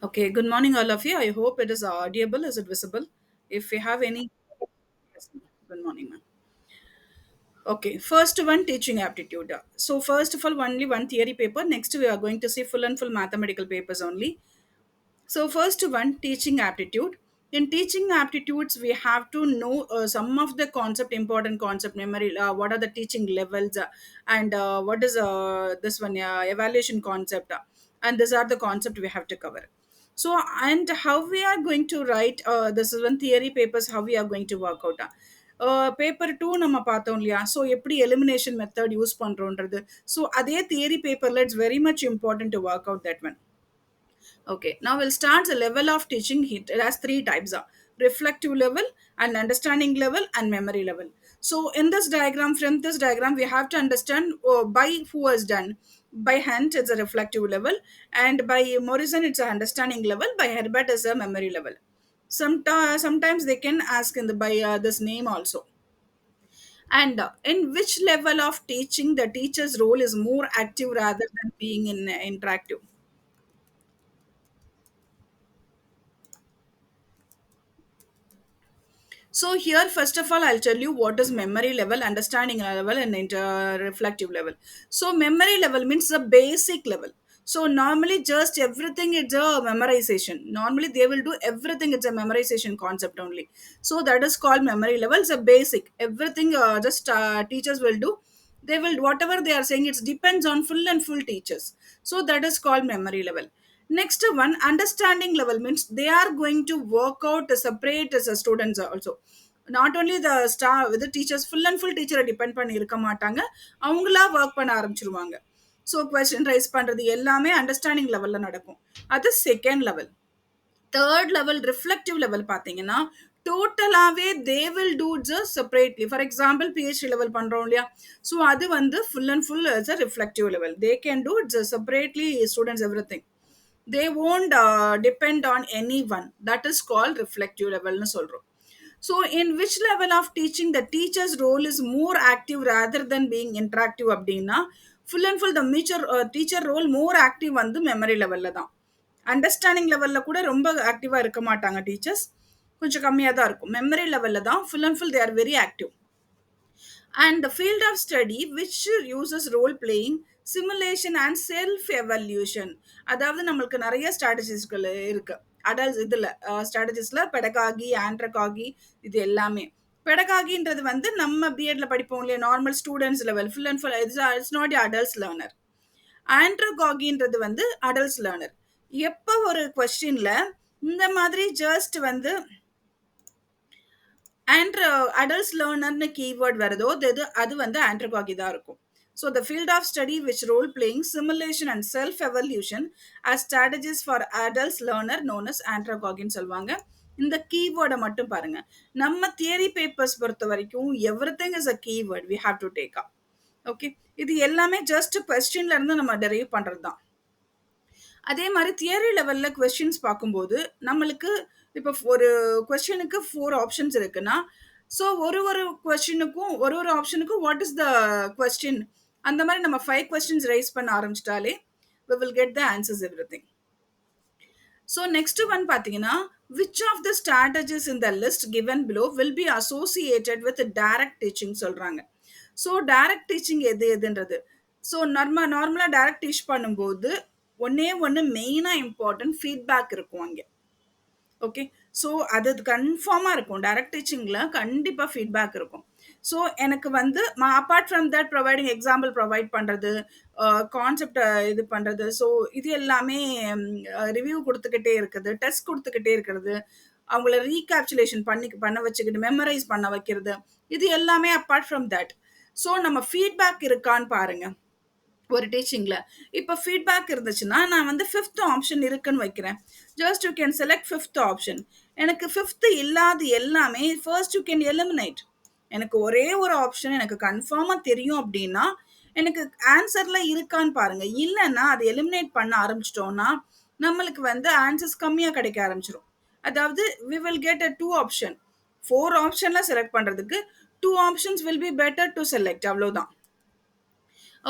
Okay, good morning, all of you. I hope it is audible. Is it visible? If you have any, yes, ma'am. Good morning, ma'am. Okay, first one teaching aptitude. So, first of all, only one theory paper. Next, we are going to see full and full mathematical papers only. So, first one teaching aptitude. In teaching aptitudes, we have to know some of the concept, important concept memory. What are the teaching levels, and what is this one evaluation concept, and these are the concept we have to cover. So, and how we are going to write this is one theory papers. How we are going to work out. Paper two நம்ம பார்த்தோம் இல்லையா so எப்படி elimination method use பண்ணுறோன்றது so அதே theory பேப்பரில் it's very much important to work out that one. Okay, now we'll start the level of teaching. It has three types: reflective level, and understanding level, and memory level. So, in this diagram, from this diagram, we have to understand by who has done. By Hunt, it's a reflective level, and by Morrison, it's a understanding level. By Herbert, it's a memory level. Sometimes they can ask in the by this name also. And in which level of teaching the teacher's role is more active rather than being interactive? So here, first of all, I'll tell you what is memory level, understanding level, and reflective level. So memory level means the basic level. So normally, just everything it's a memorization. Normally, they will do everything. It's a memorization concept only. So that is called memory level. It's a basic. Everything just teachers will do. They will whatever they are saying. It depends on full and full teachers. So that is called memory level. Next one, understanding level means they are going to work out separate as a students also. Not only the staff with the teachers, full and full teacher depend பண்ணி இருக்க மாட்டாங்க. அவங்களா work பண்ண ஆரம்பிச்சிருவாங்க. So question raise பண்றது எல்லாமே understanding லெவல்ல நடக்கும். அது second level. Third level reflective level பார்த்தீங்கன்னா டோட்டலாகவே தே will two just separately. For example PhD level பண்ணுறோம் இல்லையா ஸோ அது வந்து full and full is a reflective level. They can do separately students every thing. They won't depend on anyone. That is called reflective level னு சொல்றோம். So in which level of teaching the teacher's role is more active rather than being interactive அப்படின்னா full and full the teacher role more active வந்து memory levelல தான். Understanding லெவல்ல கூட ரொம்ப ஆக்டிவா இருக்க மாட்டாங்க டீச்சர்ஸ். கொஞ்சம் கம்மியாக தான் இருக்கும். மெமரி லெவல்ல தான் full and full they are very active. And the field of study which uses role playing, simulation and self evaluation. அதாவது நம்மளுக்கு நிறைய ஸ்ட்ராட்டஜிஸ்கள் இருக்கு அடல்ட்ஸ் இதில். ஸ்ட்ராட்டஜிஸில் பெடகாகி ஆண்ட்ரகாகி இது எல்லாமே. பெடகாகின்றது வந்து நம்ம பிஎட்ல படிப்போம் இல்லையா normal students level full and full it's not adults learner. ஆண்ட்ரகாகின்றது வந்து அடல்ட்ஸ் லேர்னர். எப்போ ஒரு கொஸ்டின்ல இந்த மாதிரி ஜஸ்ட் வந்து adults learner keyword வருதோ அது வந்து anthropology தான் இருக்கும். So the field of study which role playing, simulation and self evaluation as strategies for adults learner known as anthropology ன்னு சொல்லுவாங்க. இந்த கீவேர்டை மட்டும் பாருங்க. நம்ம தியரி பேப்பர்ஸ் பொறுத்த வரைக்கும் everything is a keyword we have to take up. Okay, இது எல்லாமே ஜஸ்ட் கொஸ்டின்ல இருந்து நம்ம டெரைவ் பண்றது தான். அதே மாதிரி தியரி லெவல்ல கொஸ்டின்ஸ் பார்க்கும்போது நம்மளுக்கு இப்போ ஒரு கொஸ்டினுக்கு 4 ஆப்ஷன்ஸ் இருக்குன்னா ஸோ ஒரு கொஸ்டினுக்கும் ஒரு ஆப்ஷனுக்கும் வாட் இஸ் த கொஸ்டின் அந்த மாதிரி நம்ம 5 கொஸ்டின்ஸ் ரைஸ் பண்ண ஆரம்பிச்சிட்டாலே we will get the answers everything. So next one பார்த்தீங்கன்னா which of the strategies in the list given below will be associated with direct teaching சொல்றாங்க. ஸோ டைரக்ட் டீச்சிங் எதுன்றது so நார்மலாக direct teach பண்ணும்போது ஒன்று மெயினாக important feedback இருக்கும் அங்கே. Okay, so அது கன்ஃபார்மாக இருக்கும். டைரக்ட் டீச்சிங்கில் கண்டிப்பாக ஃபீட்பேக் இருக்கும். ஸோ எனக்கு வந்து apart from that providing example provide பண்ணுறது, கான்செப்ட் இது பண்ணுறது, ஸோ இது எல்லாமே ரிவ்யூ கொடுத்துக்கிட்டே இருக்குது, டெஸ்ட் கொடுத்துக்கிட்டே இருக்கிறது, அவங்கள ரீகேப்சுலேஷன் பண்ண வச்சுக்கிட்டு மெமரைஸ் பண்ண வைக்கிறது, இது எல்லாமே அப்பார்ட் ஃப்ரம் தட். ஸோ நம்ம ஃபீட்பேக் இருக்கான்னு பாருங்க ஒரு டீச்சிங்ல. இப்போ ஃபீட்பேக் இருந்துச்சுன்னா நான் வந்து ஃபிஃப்த் ஆப்ஷன் இருக்குன்னு வைக்கிறேன். Just you can select fifth option. எனக்கு ஃபிஃப்த் இல்லாத எல்லாமே ஃபர்ஸ்ட் யூ கேன் எலிமினேட். எனக்கு ஒரே ஒரு ஆப்ஷன் எனக்கு கன்ஃபார்மாக தெரியும் அப்படின்னா எனக்கு ஆன்சர்ல இருக்கான்னு பாருங்க. இல்லைன்னா அதை எலிமினேட் பண்ண ஆரம்பிச்சிட்டோம்னா நம்மளுக்கு வந்து ஆன்சர்ஸ் கம்மியாக கிடைக்க ஆரம்பிச்சிடும். அதாவது we will get a 2 option. 4 ஆப்ஷன்ல செலக்ட் பண்ணுறதுக்கு 2 options will be better to select, அவ்வளோதான்.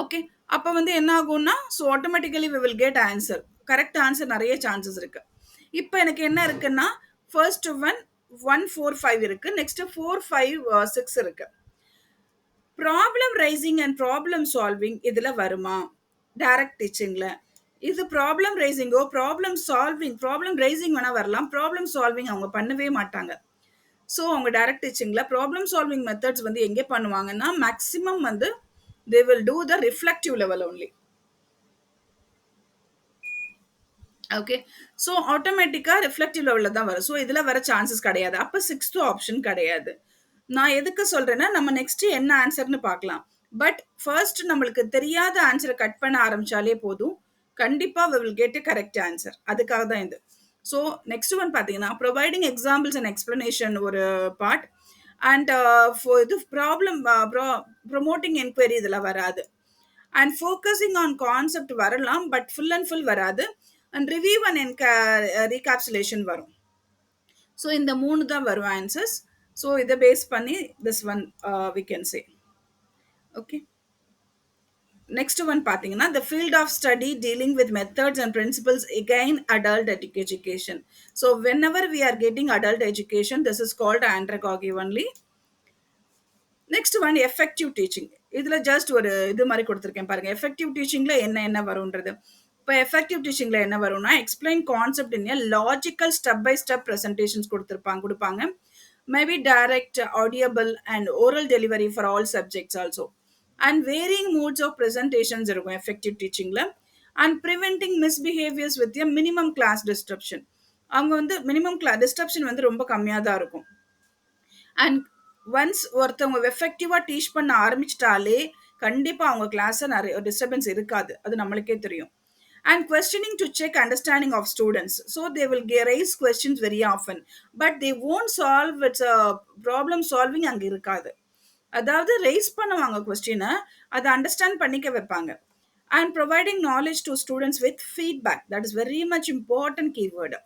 ஓகே, அப்போ வந்து என்ன ஆகும்னா so automatically we will get answer. Correct answer நிறைய சான்சஸ் இருக்கு. இப்போ எனக்கு என்ன இருக்குன்னா ஃபர்ஸ்ட் ஒன் 145 இருக்கு, நெக்ஸ்ட் 456 இருக்கு. Problem rising and problem solving இதுல வருமா டைரக்ட் டீச்சிங்ல? இது ப்ராப்ளம் ரைசிங்கோ ப்ராப்ளம் சால்விங், ப்ராப்ளம் ரைசிங் வேணா வரலாம், ப்ராப்ளம் சால்விங் அவங்க பண்ணவே மாட்டாங்க. ஸோ அவங்க டைரக்ட் டீச்சிங்ல ப்ராப்ளம் சால்விங் மெத்தட்ஸ் வந்து எங்கே பண்ணுவாங்கன்னா மேக்ஸிமம் வந்து they will do the reflective level only. Okay, so ஆட்டோமேட்டிக்கா ரிஃப்ளெக்டிவ் லெவல்ல தான் வரும். ஸோ இதுல வர சான்சஸ் கிடையாது. அப்ப சிக்ஸ்த் ஆப்ஷன் கிடையாது. நான் எதுக்கு சொல்றேன்னா நம்ம நெக்ஸ்ட் என்ன ஆன்சர்னு பார்க்கலாம். பட் ஃபர்ஸ்ட் நம்மளுக்கு தெரியாத ஆன்சரை கட் பண்ண ஆரம்பிச்சாலே போதும், கண்டிப்பா we will get a correct answer. அதுக்காக தான் இது. ஸோ நெக்ஸ்ட் ஒன் பார்த்தீங்கன்னா ப்ரொவைடிங் எக்ஸாம்பிள்ஸ் அண்ட் எக்ஸ்பிளனேஷன் ஒரு பார்ட். அண்ட் இது ப்ராப்ளம் ப்ரொமோட்டிங் என்கொயரி இதுல வராது. அண்ட் ஃபோக்கஸிங் ஆன் கான்செப்ட் வரலாம், பட் ஃபுல் அண்ட் ஃபுல் வராது. அண்ட் ரிவ்யூ அண்ட் ரீகாப்சுலேஷன் வரும். ஸோ இந்த மூணு தான் வரும் ஆன்சர்ஸ். ஸோ இதை பேஸ் பண்ணி this one we can say. Okay, next one பார்த்தீங்கன்னா the field of study dealing with methods and principles again adult education. So whenever we are getting adult education, this is called andragogy only. Next one effective teaching. இதுல just ஒரு இது மாதிரி கொடுத்துருக்கேன் பாருங்க, effective டீச்சிங்ல என்ன என்ன வரும்ன்றது. இப்போ எஃபெக்டிவ் டீச்சிங்ல என்ன வரும்னா explain concept in logical step by step presentations கொடுப்பாங்க. Maybe direct audible and oral delivery for all subjects also. And varying moods of presentations இருக்கும் எஃபெக்டிவ் டீச்சிங்ல. And preventing misbehaviours with a minimum class disruption. அவங்க வந்து minimum class disruption வந்து ரொம்ப கம்மியாக தான் இருக்கும். அண்ட் ஒன்ஸ் ஒருத்தவங்க எஃபெக்டிவா டீச் பண்ண ஆரம்பிச்சிட்டாலே கண்டிப்பா அவங்க கிளாஸ்ல நிறைய டிஸ்டர்பன்ஸ் இருக்காது, அது நம்மளுக்கே தெரியும். And questioning to check understanding of students. So they will raise questions very often, but they won't solve it's problem solving அங்கே இருக்காது. அதாவது ரைஸ் பண்ணுவாங்க கொஸ்டினை, அதை அண்டர்ஸ்டாண்ட் பண்ணிக்க வைப்பாங்க. And providing knowledge to students with feedback, that is very much important keyword.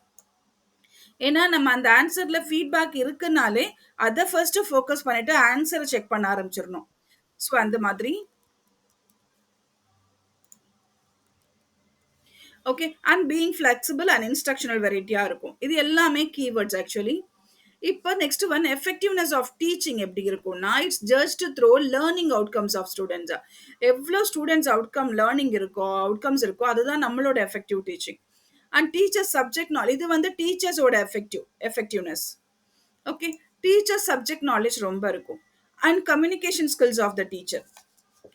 ஏன்னா நம்ம அந்த ஆன்சர்ல ஃபீட்பேக் இருக்குனாலே அதை ஃபர்ஸ்ட் ஃபோக்கஸ் பண்ணிட்டு ஆன்சரை செக் பண்ண ஆரம்பிச்சிடணும். ஸோ அந்த மாதிரி. Okay, and being flexible and instructional வெரைட்டியா இருக்கும். இது எல்லாமே கீவேர்ட்ஸ் ஆக்சுவலி. இப்போ next one effectiveness of teaching எப்படி இருக்கும்னா it's just through learning outcomes of students. எவ்வளோ ஸ்டூடெண்ட்ஸ் அவுட்கம்ஸ் இருக்கோ அதுதான் நம்மளோட effective teaching. And teachers subject knowledge, இது வந்து டீச்சர்ஸோட effectiveness. Okay, teacher subject knowledge ரொம்ப இருக்கும். And communication skills of the teacher.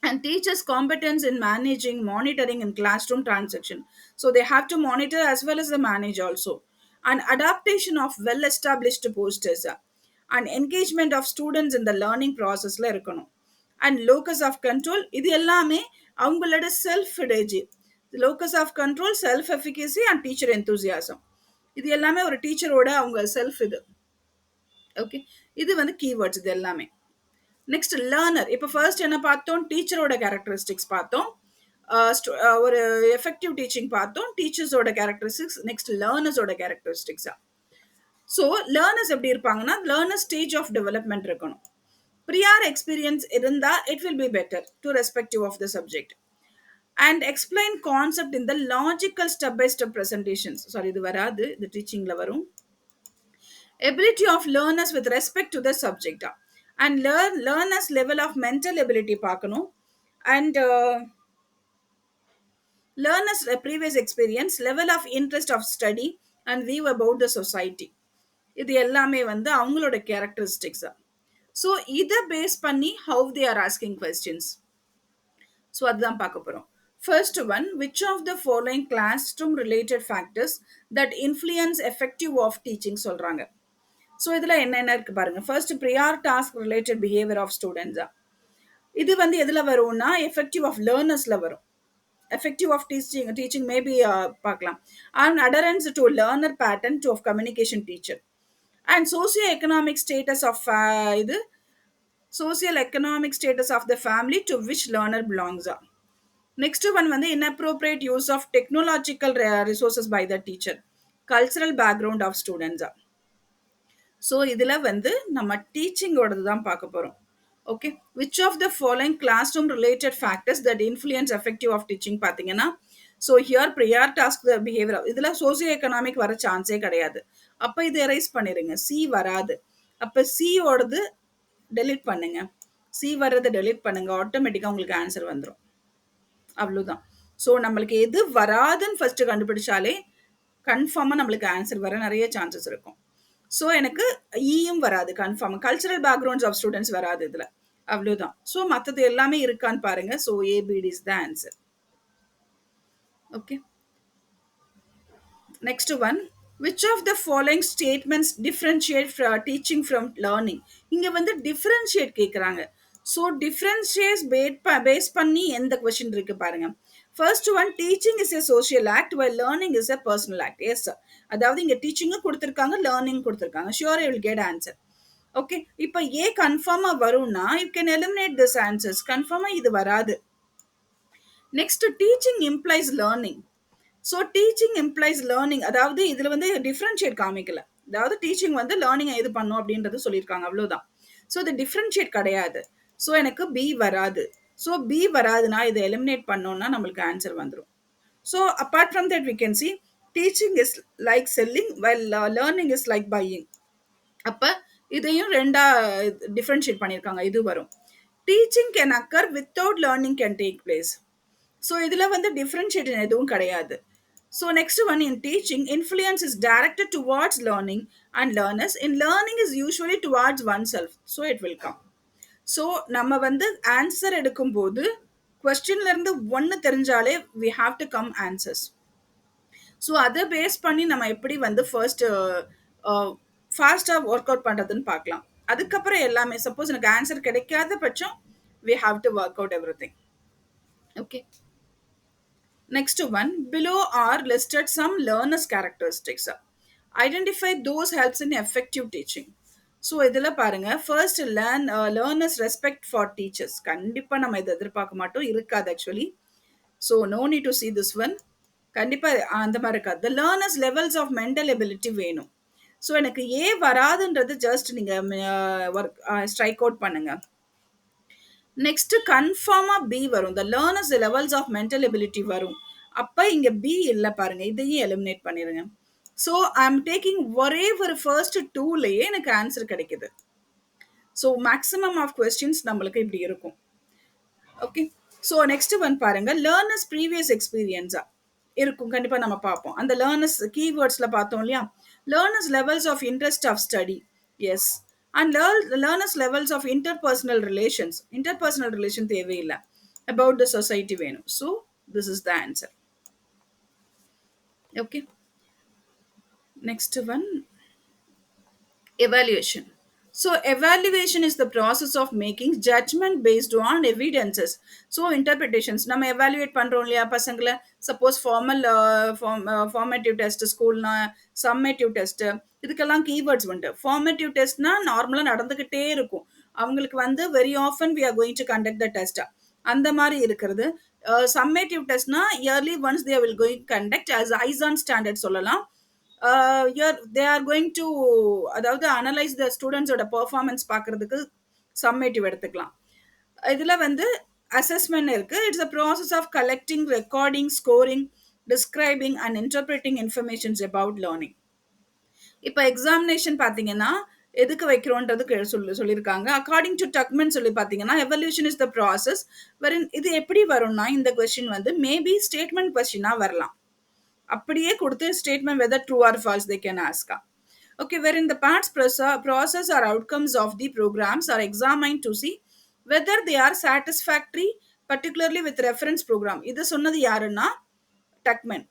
And teachers competence in managing monitoring in classroom transaction. So they have to monitor as well as the manage also. And adaptation of well established posters. And engagement of students in the learning process la irukanum. And locus of control, இது எல்லாமே அவங்களோட self energy. locus of control, self efficacy and teacher enthusiasm. இது எல்லாமே ஒரு டீச்சரோட அவங்க self இது. Okay, இது வந்து கீவேர்ட்ஸ் இது எல்லாமே. Next learner. இப்போ ஃபர்ஸ்ட் என்ன பார்த்தோம், டீச்சரோட கேரக்டரிஸ்டிக்ஸ் பார்த்தோம், ஒரு எஃபெக்டிவ் டீச்சிங் பார்த்தோம், டீச்சர்ஸோட கேரக்டரிஸ்டிக்ஸ். நெக்ஸ்ட் லேர்னர்ஸோட கேரக்டரிஸ்டிக்ஸா. ஸோ லேர்னர்ஸ் எப்படி இருப்பாங்கன்னா லேர்னர் ஸ்டேஜ் ஆஃப் டெவலப்மெண்ட் இருக்கணும். ப்ரியார் எக்ஸ்பீரியன்ஸ் இருந்தா it will be better to respective of the subject. And explain concept in the logical step by step presentations. Sorry, இது வராது, இது டீச்சிங்ல வரும். ability of learners with respect to the subject. And learners level of mental ability பார்க்கணும். And learners previous experience, level of interest of study and view about the society. இது எல்லாமே வந்து அவங்களோட characteristics. So இதை பேஸ் பண்ணி how they are asking questions. So அதுதான் பார்க்க போறோம். First one, which of the following classroom related factors that influence effective of teaching சொல்றாங்க. ஸோ இதில் என்னென்ன இருக்கு பாருங்க. First prior task related behaviour of ஸ்டூடெண்ட்ஸா. இது வந்து எதில் வரும்னா எஃபெக்டிவ் ஆஃப் லேர்னர்ஸில் வரும். எஃபெக்டிவ் ஆஃப் டீச்சிங் மேபி பார்க்கலாம். And adherence to learner pattern to of communication teacher. And socio economic status of இது social economic status of the family to which learner பிலாங்ஸா. நெக்ஸ்ட் ஒன் வந்து inappropriate use of technological resources by the teacher. Cultural background of ஸ்டூடெண்ட்ஸா. So இதில் வந்து நம்ம டீச்சிங்கோடது தான் பார்க்க போகிறோம். Okay, which of the following classroom related factors that influence effective of teaching பார்த்தீங்கன்னா so here prior task the behaviour இதில் சோசியோ எக்கனாமிக் வர சான்ஸே கிடையாது. அப்போ இது எரைஸ் பண்ணிடுங்க, சி வராது. அப்போ சியோடது டெலிட் பண்ணுங்க, சி வர்றதை டெலிட் பண்ணுங்க, ஆட்டோமேட்டிக்காக உங்களுக்கு ஆன்சர் வந்துடும். அவ்வளோதான். ஸோ நம்மளுக்கு எது வராதுன்னு ஃபர்ஸ்ட் கண்டுபிடிச்சாலே கன்ஃபார்மாக நம்மளுக்கு ஆன்சர் வர நிறைய சான்சஸ் இருக்கும். ஸோ எனக்கு ஈயும் வராது confirm. Cultural backgrounds of students வராது இதில். அவ்வளோதான். ஸோ மற்றது எல்லாமே இருக்கான்னு பாருங்க. So ABD is the answer. Okay. Next one, which of the following statements differentiate teaching from learning? இங்க வந்து differentiate கேக்குறாங்க. ஸோ டிஃப்ரென்ஷியேட் பேஸ் பண்ணி எந்த கொஸ்டின் இருக்கு பாருங்க. First one, teaching is a social act while learning is a personal act. Yes sir. அதாவது இங்க டீச்சிங்கும் கொடுத்துருக்காங்க, லேர்னிங் கொடுத்துருக்காங்க. Sure you will get answer. Okay. இப்போ ஏ கன்ஃபார்மா வரும்னா you can eliminate this answers. கன்ஃபார்மா இது வராது. Next, teaching implies learning. So teaching implies learning, அதாவது இதுல வந்து டிஃப்ரென்ஷியேட் காமிக்கல. அதாவது டீச்சிங் வந்து லேர்னிங் எது பண்ணும் அப்படின்றது சொல்லியிருக்காங்க, அவ்வளோதான். ஸோ இது டிஃப்ரென்ஷியேட் கிடையாது. ஸோ எனக்கு பி வராது. ஸோ பி வராதுன்னா இதை எலிமினேட் பண்ணோம்னா நம்மளுக்கு ஆன்சர் வந்துடும். So apart from that we can see teaching is like selling well learning is like buying. அப்போ இதையும் ரெண்டா டிஃப்ரென்ஷியேட் பண்ணியிருக்காங்க, இது வரும். Teaching can occur without learning can take place. So இதில் வந்து டிஃப்ரென்ஷியேஷன் எதுவும் கிடையாது. So next one, in teaching, influence is directed towards learning and learners. In learning is usually towards oneself. So it will come. So நம்ம வந்து answer எடுக்கும் போது கொஸ்டின்ல இருந்து ஒன்று தெரிஞ்சாலே we have to come answers. So அதை பேஸ் பண்ணி நம்ம எப்படி வந்து ஃபர்ஸ்ட் ஃபாஸ்ட்டாக ஒர்க் அவுட் பண்ணுறதுன்னு பார்க்கலாம். அதுக்கப்புறம் எல்லாமே சப்போஸ் எனக்கு ஆன்சர் கிடைக்காத பட்சம் we have to work out everything. Okay. Next one, below are listed some learners characteristics. Identify those helps in effective teaching. So இதில் பாருங்க, first learners respect for teachers. கண்டிப்பாக நம்ம இதை எதிர்பார்க்க மாட்டோம், இருக்காது actually. So no need to see this one. கண்டிப்பாக அந்த மாதிரி இருக்காது. The learners levels of mental ability வேணும். ஸோ எனக்கு ஏ வராதுன்றது ஜஸ்ட் நீங்கள் ஒர்க் ஸ்ட்ரைக் அவுட் பண்ணுங்க. நெக்ஸ்ட் கன்ஃபார்மா பி வரும். The learners levels of mental ability வரும். அப்போ இங்கே பி இல்லை பாருங்க, இதையும் எலிமினேட் பண்ணிடுங்க. ஸோ ஐ எம் டேக்கிங் ஒரே ஒரு ஃபர்ஸ்ட் டூலேயே எனக்கு ஆன்சர் கிடைக்குது. ஸோ மேக்ஸிமம் ஆஃப் கொஸ்டின்ஸ் நம்மளுக்கு இப்படி இருக்கும். ஓகே. ஸோ நெக்ஸ்ட் ஒன் பாருங்க, லேர்னர்ஸ் ப்ரீவியஸ் எக்ஸ்பீரியன்ஸா இருக்கும். கண்டிப்பாக நம்ம பார்ப்போம். அந்த லேர்னர்ஸ் கீவேர்ட்ஸில் பார்த்தோம் இல்லையா, learners levels of interest of study. Yes. And learners levels of interpersonal relations. Interpersonal relation தேவையில்லை, அபவுட் த சொசைட்டி வேணும். So this is the answer. Okay. Next one, evaluation. So evaluation is the process of making judgment based on evidences. So interpretations நம்ம evaluate பண்றோம் இல்லையா பசங்களை. Suppose formal formative test ஸ்கூல்னா, summative test, இதுக்கெல்லாம் keywords உண்டு. Formative டெஸ்ட்னா நார்மலாக நடந்துக்கிட்டே இருக்கும். அவங்களுக்கு வந்து very often we are going to conduct the test, அந்த மாதிரி இருக்கிறது. சம்மேட்டிவ் டெஸ்ட்னா yearly once they will going conduct as ஐசான் ஸ்டாண்டர்ட் சொல்லலாம். they are going to அதாவது அனலைஸ் த ஸ்டூடெண்ட்ஸோட பெர்ஃபார்மன்ஸ் பார்க்கறதுக்கு சம்மேட்டிவ் எடுத்துக்கலாம். இதில் வந்து அசஸ்மெண்ட் இருக்கு. It's a process of collecting, recording, scoring, describing and interpreting informations about learning. இப்போ எக்ஸாமினேஷன் பார்த்தீங்கன்னா எதுக்கு வைக்கிறோன்றதுக்கு சொல்லியிருக்காங்க. அக்கார்டிங் டு டக்மன் சொல்லி பார்த்தீங்கன்னா எவல்யூஷன் இஸ் த ப்ராசஸ் வெரின். இது எப்படி வரும்னா இந்த கொஸ்டின் வந்து மேபி ஸ்டேட்மெண்ட் கொஸ்டினாக வரலாம். அப்படியே கொடுத்து statement weather true or falls they can ask. Okay, wherein the parts process or outcomes of the programs are examined to see whether they are satisfactory, particularly with reference program. இது சொன்னது யாருன்னா டக்மன்.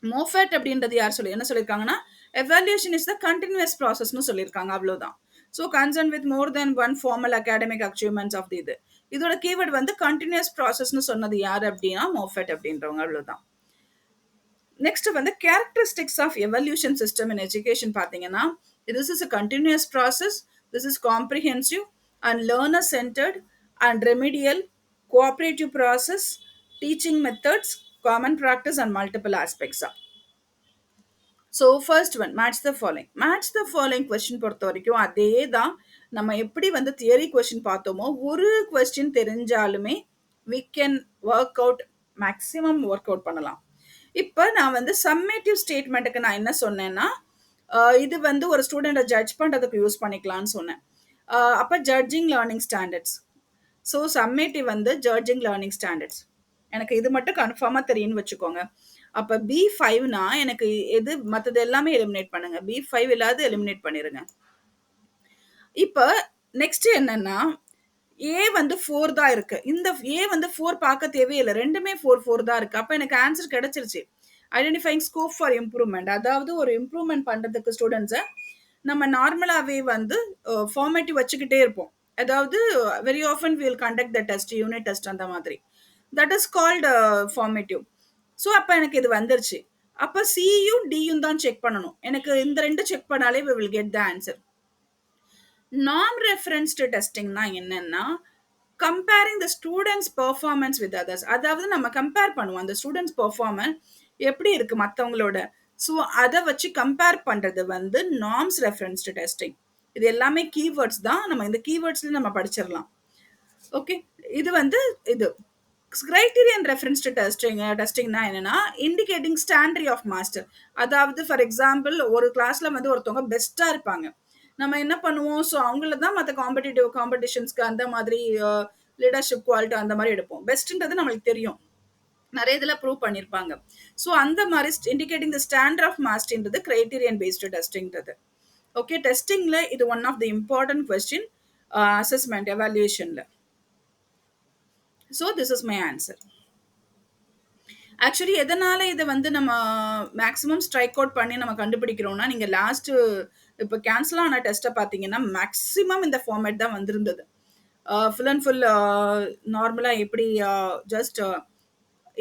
மோஃபட் அப்படின்றது யார் என்ன சொல்லியிருக்காங்கன்னா evaluation is the continuous processனு சொல்லியிருக்காங்க, அவ்வளோதான். So concern with more than one formal academic achievements of இது. இதோட கீவேர்ட் வந்து கண்டினியூஸ் ப்ராசஸ்னு சொன்னது யார் அப்படின்னா மோஃபட் அப்படின்றவங்க, அவ்வளோதான். நெக்ஸ்ட் வந்து characteristics of evaluation system in education பார்த்தீங்கன்னா, this is a continuous process, this is comprehensive and learner centred and remedial, cooperative process, teaching methods, common practice and multiple ஆஸ்பெக்ட்ஸா. So first one, match the following. Match the following question பொறுத்த வரைக்கும் அதே தான். நம்ம எப்படி வந்து theory question பார்த்தோமோ, ஒரு கொஸ்டின் தெரிஞ்சாலுமே we can work out, maximum work out பண்ணலாம். இப்ப நான் வந்து சம்மேட்டிவ் ஸ்டேட்மெண்ட்டுக்கு நான் என்ன சொன்னேன்னா, இது வந்து ஒரு ஸ்டூடண்ட்ட ஜட்ஜ் பண்றதுக்கு யூஸ் பண்ணிக்கலாம்னு சொன்னேன். அப்ப judging learning standards. So summative வந்து ஜட்ஜிங் லேர்னிங் ஸ்டாண்டர்ட்ஸ். எனக்கு இது மட்டும் கன்ஃபார்மா தெரியும்னு வச்சுக்கோங்க. அப்ப B5னா எனக்கு எது மத்தது எல்லாமே எலிமினேட் பண்ணுங்க. B5 இல்லாத எலிமினேட் பண்ணிருங்க. இப்ப நெக்ஸ்ட் என்னன்னா, ஏ வந்து 4 தான் இருக்கு. இந்த ஏ வந்து 4 பார்க்க தேவையில்ல. 2மே 4, 4 தான் இருக்கு. அப்ப எனக்கு ஆன்சர் கிடைச்சிருச்சு. Identifying scope for improvement. அதாவது ஒரு இம்ப்ரூவ்மெண்ட் பண்றதுக்கு ஸ்டூடண்ட்ஸ நம்ம நார்மலாவே வந்து ஃபார்மேட்டிவ் வச்சுக்கிட்டே இருப்போம். அதாவது very often we will conduct the test, unit test அந்த மாதிரி. That is called formative. So அப்ப எனக்கு இது வந்துருச்சு. அப்ப சியும் டியும் தான் செக் பண்ணணும். எனக்கு இந்த 2 செக் பண்ணாலே we will get the answer. நாம் ரெஃபரன்ஸ்டு டெஸ்டிங்னா என்னன்னா, comparing the students performance with others. அதாவது நம்ம கம்பேர் பண்ணுவோம். அந்த ஸ்டூடெண்ட்ஸ் பெர்ஃபார்மன்ஸ் எப்படி இருக்கு மத்தவங்களோட. ஸோ அத வச்சு கம்பேர் பண்றது வந்து நார்ம்ஸ் ரெஃபரன்ஸ்டு டெஸ்டிங். இது எல்லாமே கீவேர்ட்ஸ் தான். நம்ம இந்த கீவேர்ட்ஸ்ல நம்ம படிச்சிடலாம். ஓகே. இது வந்து இது கிரைட்டீரியன் ரெஃபரன்ஸ் டு டெஸ்டிங்னா என்னன்னா இண்டிகேட்டிங் ஸ்டாண்டரி ஆஃப் மாஸ்டர். அதாவது ஃபார் எக்ஸாம்பிள் ஒரு கிளாஸ்ல வந்து ஒருத்தவங்க பெஸ்டா இருப்பாங்க. நம்ம என்ன பண்ணுவோம், ஸோ அவங்கள தான் மற்ற காம்படிஷன்ஸ்க்கு அந்த மாதிரி லீடர்ஷிப் குவாலிட்டி அந்த மாதிரி எடுப்போம். பெஸ்ட்ன்றது நம்மளுக்கு தெரியும், நிறைய இதில் ப்ரூவ் பண்ணியிருப்பாங்க. ஸோ அந்த மாதிரி இண்டிகேட்டிங் த ஸ்டாண்டர்ட் ஆஃப் மாஸ்டர்ன்றது கிரைட்டீரியன் பேஸ்டு டெஸ்டிங்கிறது. ஓகே. டெஸ்டிங்ல இது one of the important question assessment எவாலுவேஷன்ல. So this is my answer. Actually எதனால இதை வந்து நம்ம மேக்ஸிமம் ஸ்ட்ரைக் அவுட் பண்ணி நம்ம கண்டுபிடிக்கிறோம்னா, நீங்க லாஸ்ட் இப்போ கேன்சல் ஆன டெஸ்ட்டை பார்த்தீங்கன்னா மேக்ஸிமம் இந்த ஃபார்மேட் தான் வந்திருந்தது. ஃபுல் அண்ட் ஃபுல் நார்மலாக எப்படி just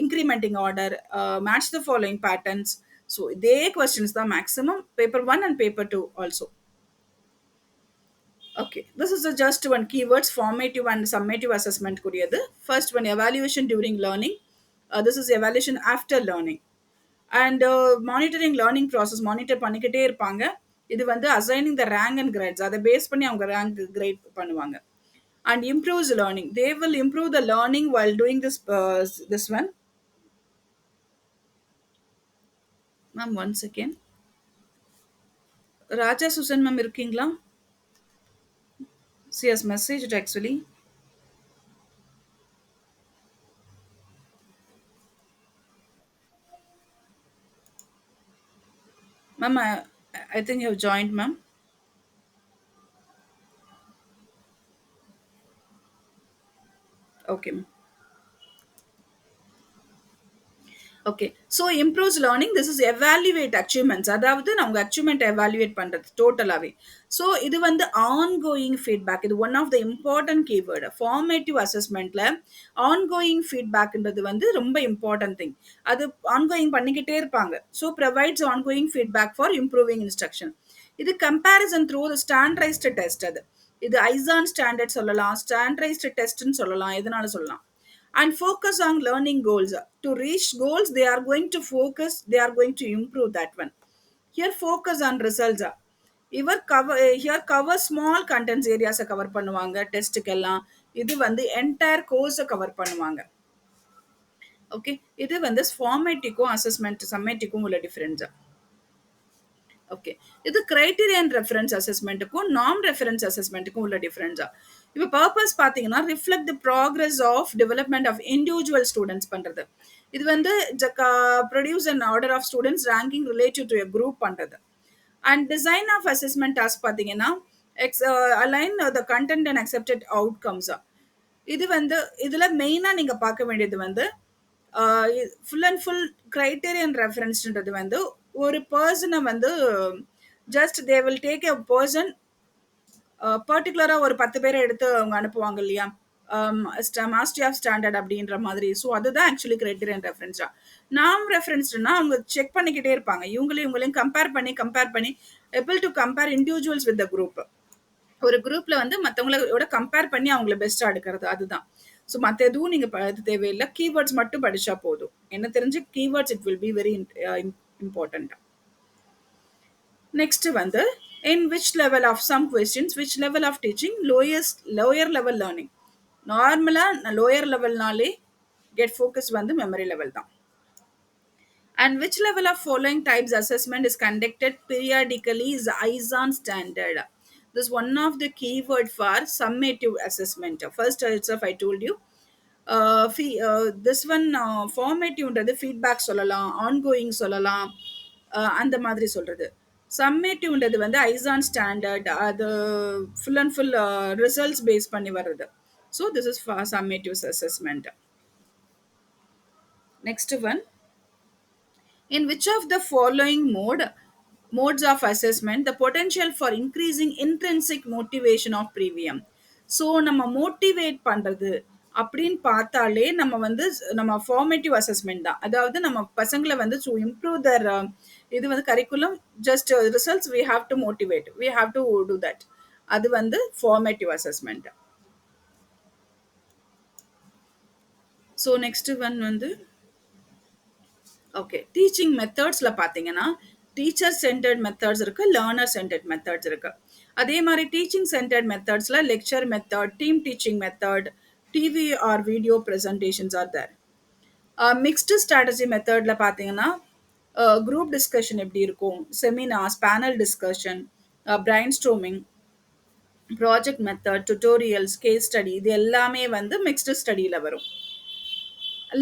incrementing order, match the following patterns. So இதே கொஸ்டின்ஸ் தான் maximum paper 1 and paper 2 also. Okay, this is just one keywords formative and summative assessment கூடியது. First one evaluation during learning. This is evaluation after learning. And monitoring learning process monitor பண்ணிக்கிட்டே இருப்பாங்க. இது வந்து assigning the rank and grades. அதை base பண்ணி அவங்க rank grade பண்ணுவாங்க. And improves learning. They will improve the learning while doing this one. Ma'am, one second. Raja Susan ma'am இருக்கீங்களா? She has messaged actually. Ma'am, I think you have joined, ma'am. Okay, ma'am. Okay. So improves learning. This is evaluate achievements. அதாவது நம்ம achievement evaluate பண்ணுறது டோட்டலாகவே. So இது வந்து ongoing feedback. இது one of the important keyword. Formative அசஸ்மெண்ட்டில் ongoing ஃபீட்பேக்ன்றது வந்து ரொம்ப இம்பார்ட்டன்ட் திங். அது ஆன்கோயிங் பண்ணிக்கிட்டே இருப்பாங்க. So provides ongoing feedback for improving instruction. இது comparison through the standardised test. அது இது ஐசான் ஸ்டாண்டர்ட் சொல்லலாம், ஸ்டாண்டர்டைஸ்டு டெஸ்ட்னு சொல்லலாம், எதனால சொல்லலாம். And focus on learning goals. To reach goals, they are going to focus, they are going to improve that one. Here focus on results. Here cover small contents areas cover பண்ணுவாங்க டெஸ்ட்டுக்கெல்லாம். இது வந்து entire கோர்ஸை cover பண்ணுவாங்க. Okay. இது வந்து ஃபார்மேட்டிக்கும் assessment சம்மேட்டிக்கும் உள்ள difference. Okay. இது கிரைட்டீரியன் ரெஃபரன்ஸ் அசஸ்மெண்ட்டுக்கும் நாம் ரெஃபரன்ஸ் அசஸ்மெண்ட்டுக்கும் உள்ள டிஃபரன்ஸா. இப்போ பர்பஸ் பார்த்தீங்கன்னா reflect the progress of development of individual students பண்ணுறது. இது வந்து produce and order of students ranking relative to a group பண்ணுறது. And design of assessment task பார்த்தீங்கன்னா align the content and accepted அவுட்கம்ஸா. இது வந்து இதில் மெயினாக நீங்கள் பார்க்க வேண்டியது வந்து ஃபுல் அண்ட் ஃபுல் கிரைட்டீரியன் ரெஃபரன்ஸ்ன்றது வந்து ஒரு பர்சனை வந்து just they will take a person பர்டிகுலராக ஒரு 10 பேரை எடுத்து அவங்க அனுப்புவாங்க இல்லையா, மாஸ்டர் ஆஃப் ஸ்டாண்டர்ட் அப்படின்ற மாதிரி. ஸோ அதுதான் ஆக்சுவலி கிரைட்டீரியன் ரெஃபரன்ஸா. நாம் ரெஃபரன்ஸ்னா அவங்க செக் பண்ணிக்கிட்டே இருப்பாங்க. இவங்களையும் கம்பேர் பண்ணி able to compare individuals with the group. ஒரு குரூப்ல வந்து மற்றவங்களோட கம்பேர் பண்ணி அவங்கள பெஸ்ட்டாக எடுக்கிறது அதுதான். ஸோ மற்ற எதுவும் நீங்கள் இது தேவையில்லை, கீவேர்ட்ஸ் மட்டும் படித்தா போதும். என்ன தெரிஞ்சு keywords it will be very important. Next வந்து in which level of some questions which level of teaching lower level learning. நார்மலாக லோயர் லெவல்னாலே கெட் ஃபோக்கஸ் வந்து மெமரி லெவல் தான். And which level of following types assessment is conducted periodically is ISON standard. This is one of the keyword for summative assessment. First itself I told you. This one ஃபார்மேட்டிவ்ன்றது feedback சொல்லலாம், ongoing சொல்லலாம், அந்த மாதிரி சொல்றது. சம்மேட்டிவ்ன்றது வந்து ஐசான் standard, அது full and full results base பண்ணி வர்றது. So this is for summative assessment. Next one, in which of the following modes of assessment the potential for increasing intrinsic motivation of premium? So நம்ம motivate பண்றது அப்படின்னு பார்த்தாலே நம்ம வந்து நம்ம formative assessment தான். அதாவது நம்ம பசங்களை வந்து டு இம்ப்ரூவ் தர் இது வந்து curriculum, just results we have to motivate, we have to do that. அது வந்து formative assessment. So next one வந்து ஓகே, டீச்சிங் மெத்தட்ஸ்ல பார்த்தீங்கன்னா டீச்சர் சென்டர்ட் மெத்தட்ஸ் இருக்கு, லேர்னர் சென்டர்ட் மெத்தட்ஸ் இருக்கு. அதே மாதிரி டீச்சிங் சென்டர்ட் மெத்தட்ஸ்ல lecture method, team teaching method, TV or video presentations are there. Mixed strategy மெத்தட்ல பார்த்தீங்கன்னா குரூப் டிஸ்கஷன் எப்படி இருக்கும், seminars, panel discussion, brainstorming, project method, tutorials, case study, இது எல்லாமே வந்து மிக்ஸ்டு ஸ்டடியில் வரும்.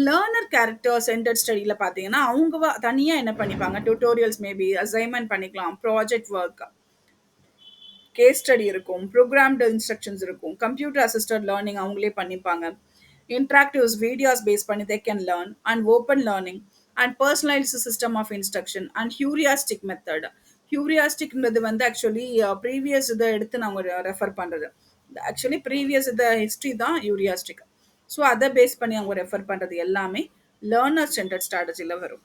லேர்னர் கேரக்டர் சென்டர்ட் ஸ்டடியில் பார்த்தீங்கன்னா அவங்க தனியாக என்ன பண்ணிப்பாங்க, டியூட்டோரியல்ஸ், மேபி அசைன்மெண்ட் பண்ணிக்கலாம், ப்ராஜெக்ட் ஒர்க், கேஸ் ஸ்டடி இருக்கும், ப்ரோக்ராம்டு இன்ஸ்ட்ரக்ஷன்ஸ் இருக்கும், கம்ப்யூட்டர் அசிஸ்டட் லேர்னிங் அவங்களே பண்ணிப்பாங்க, இன்ட்ராக்டிவ்ஸ் வீடியோஸ் பேஸ் பண்ணி they can learn, and open learning, and personalised system of instruction, and heuristic method. ஹியூரியாஸ்டிக்ன்றது வந்து ஆக்சுவலி ப்ரீவியஸ் இதை எடுத்து நாங்கள் ரெஃபர் பண்ணுறது. ஆக்சுவலி ப்ரீவியஸ் இதை ஹிஸ்ட்ரி தான் ஹியூரியாஸ்டிக். ஸோ அதை பேஸ் பண்ணி அவங்க ரெஃபர் பண்ணுறது எல்லாமே லேர்னர் சென்டர்ட் ஸ்ட்ராட்டஜியில் வரும்.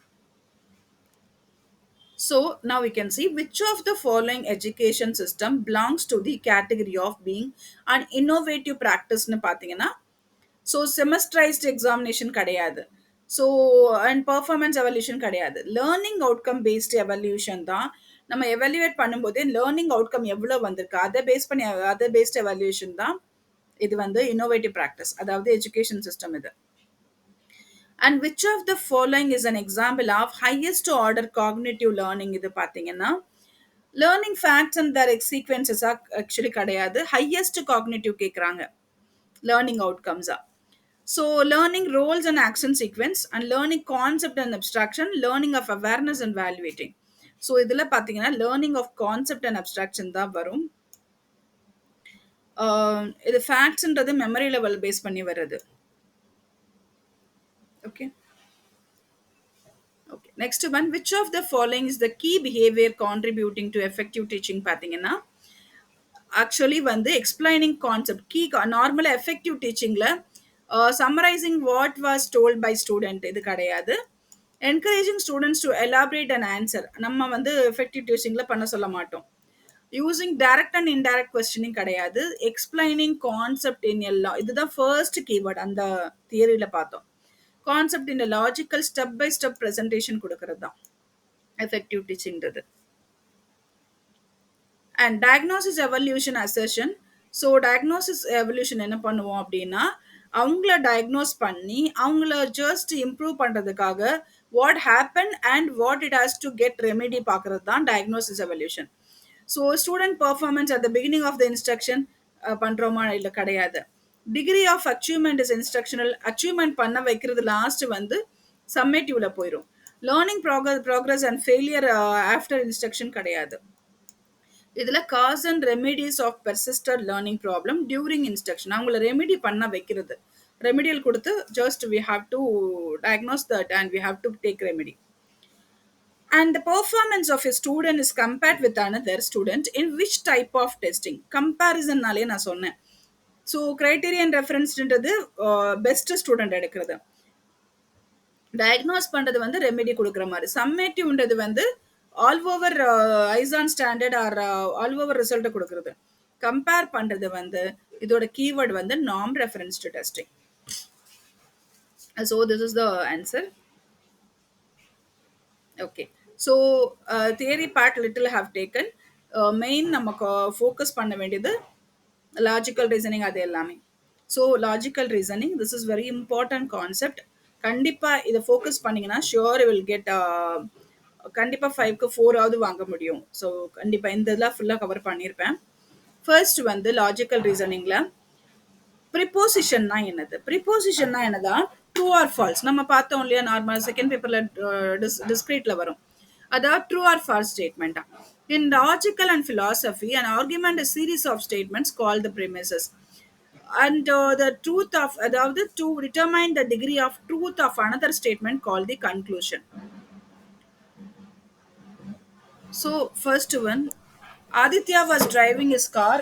So now we can see which of the following education system belongs to the category of being an innovative practice னு பார்த்தீங்கன்னா, ஸோ செமஸ்டரைஸ்ட் எக்ஸாமினேஷன் கிடையாது, ஸோ அண்ட் பர்ஃபார்மன்ஸ் எவல்யூஷன் கிடையாது, லேர்னிங் அவுட்கம் பேஸ்டு எவல்யூஷன் தான். நம்ம எவல்யூவேட் பண்ணும்போதே learning outcome எவ்வளோ வந்திருக்கு அதை பேஸ் பண்ணி, அதை பேஸ்ட் எவல்யூஷன் தான் இது வந்து இன்னோவேட்டிவ் ப்ராக்டிஸ், அதாவது எஜுகேஷன் சிஸ்டம் இது. And which of the following is an example of highest order cognitive learning? இது பார்த்தீங்கன்னா லேர்னிங் ஃபேக்ட்ஸ் அண்ட் தர் சீக்வன்சஸா ஆக்சுவலி கிடையாது, ஹையஸ்ட் காக்னிட்டிவ் கேட்குறாங்க லேர்னிங் அவுட்கம்ஸா. So learning rules and action sequence, and learning concept and abstraction, learning of awareness and valuating. So இதில் பார்த்தீங்கன்னா learning of concept and abstraction தான் வரும். இது ஃபேக்ட்ஸ்ன்றது மெமரி லெவல் பேஸ் பண்ணி வருது. Okay, okay, next one, which of the following is the key behavior contributing to effective teaching? பார்த்தீங்கன்னா actually வந்து எக்ஸ்பிளைனிங் கான்செப்ட் கீ. நார்மலாக எஃபெக்டிவ் டீச்சிங்கில் summarising what was told by student இது கிடையாது. Encouraging students to elaborate and answer நம்ம வந்து effective டீச்சிங்கில் பண்ண சொல்ல மாட்டோம். Using direct and indirect questioning கிடையாது. எக்ஸ்பிளைனிங் கான்செப்ட் இன் எல்லாம், இதுதான் ஃபர்ஸ்ட் கீவேர்ட் அந்த தியரியில் பார்த்தோம். Concept in logical step by step presentation கொடுக்கறது தான் எஃபெக்டிவ் டீச்சிங்கிறது. And diagnosis evaluation assertion. So diagnosis evaluation என்ன பண்ணுவோம் அப்படின்னா, அவங்கள டயக்னோஸ் பண்ணி அவங்கள ஜஸ்ட் இம்ப்ரூவ் பண்ணுறதுக்காக what happen and what it has to get remedy பார்க்கறது தான் diagnosis evaluation. So student performance at the beginning of the instruction பண்ணுறோமா இல்லை கிடையாது. Degree of achievement is instructional, achievement பண்ண வைக்கிறது லாஸ்ட் வந்து சம்மேட்டிவ்ல போயிடும். Learning progress and failure after instruction கிடையாது. இதில் cause and remedies of persisted learning problem during instruction, அவங்கள ரெமிடி பண்ண வைக்கிறது, ரெமிடியல் கொடுத்து just we have to diagnose that and we have to take remedy. And the performance of a student is compared with another student in which type of testing? Comparison நாலே நான் சொன்னேன். So criterion ரெஃபரன்ஸ்ன்றது best student எடுக்கிறது, diagnose பண்ணுறது வந்து remedy கொடுக்குற மாதிரி. சம்மேட்டிவ்ன்றது வந்து ஆல் ஓவர் ஐசான் ஸ்டாண்டர்ட் ஆர் ஆல் ஓவர் ரிசல்ட்டை கொடுக்குறது. கம்பேர் பண்ணுறது வந்து இதோட கீவேர்டு வந்து நாம் referenced testing. So this is the answer. Okay, so theory part little have taken. Main நமக்கு ஃபோக்கஸ் பண்ண வேண்டியது லாஜிக்கல் ரீசனிங் அது எல்லாமே. So logical reasoning, this is very important concept. கண்டிப்பா இத ஃபோக்கஸ் பண்ணீங்கன்னா ஷூர் வில் கெட் கண்டிப்பா 5க்கு 4ஆவது வாங்க முடியும். ஸோ கண்டிப்பா இந்த இதெல்லாம் ஃபுல்லா கவர் பண்ணியிருப்பேன். ஃபர்ஸ்ட் வந்து லாஜிக்கல் ரீசனிங்ல ப்ரிப்போசிஷன்னா என்னது? ப்ரிப்போசிஷன்னா என்னதா? True or false. நம்ம பார்த்தோம் இல்லையா நார்மல் செகண்ட் பேப்பர்ல டிஸ்கிரீட்ல வரும். அதாவது ட்ரூ ஆர் ஃபால்ஸ் ஸ்டேட்மெண்ட்டா. In logical and philosophy, an argument is series of statements called the premises. And the truth of அதாவது to determine the degree of truth of another statement called the conclusion. So first one, Aditya was driving his car.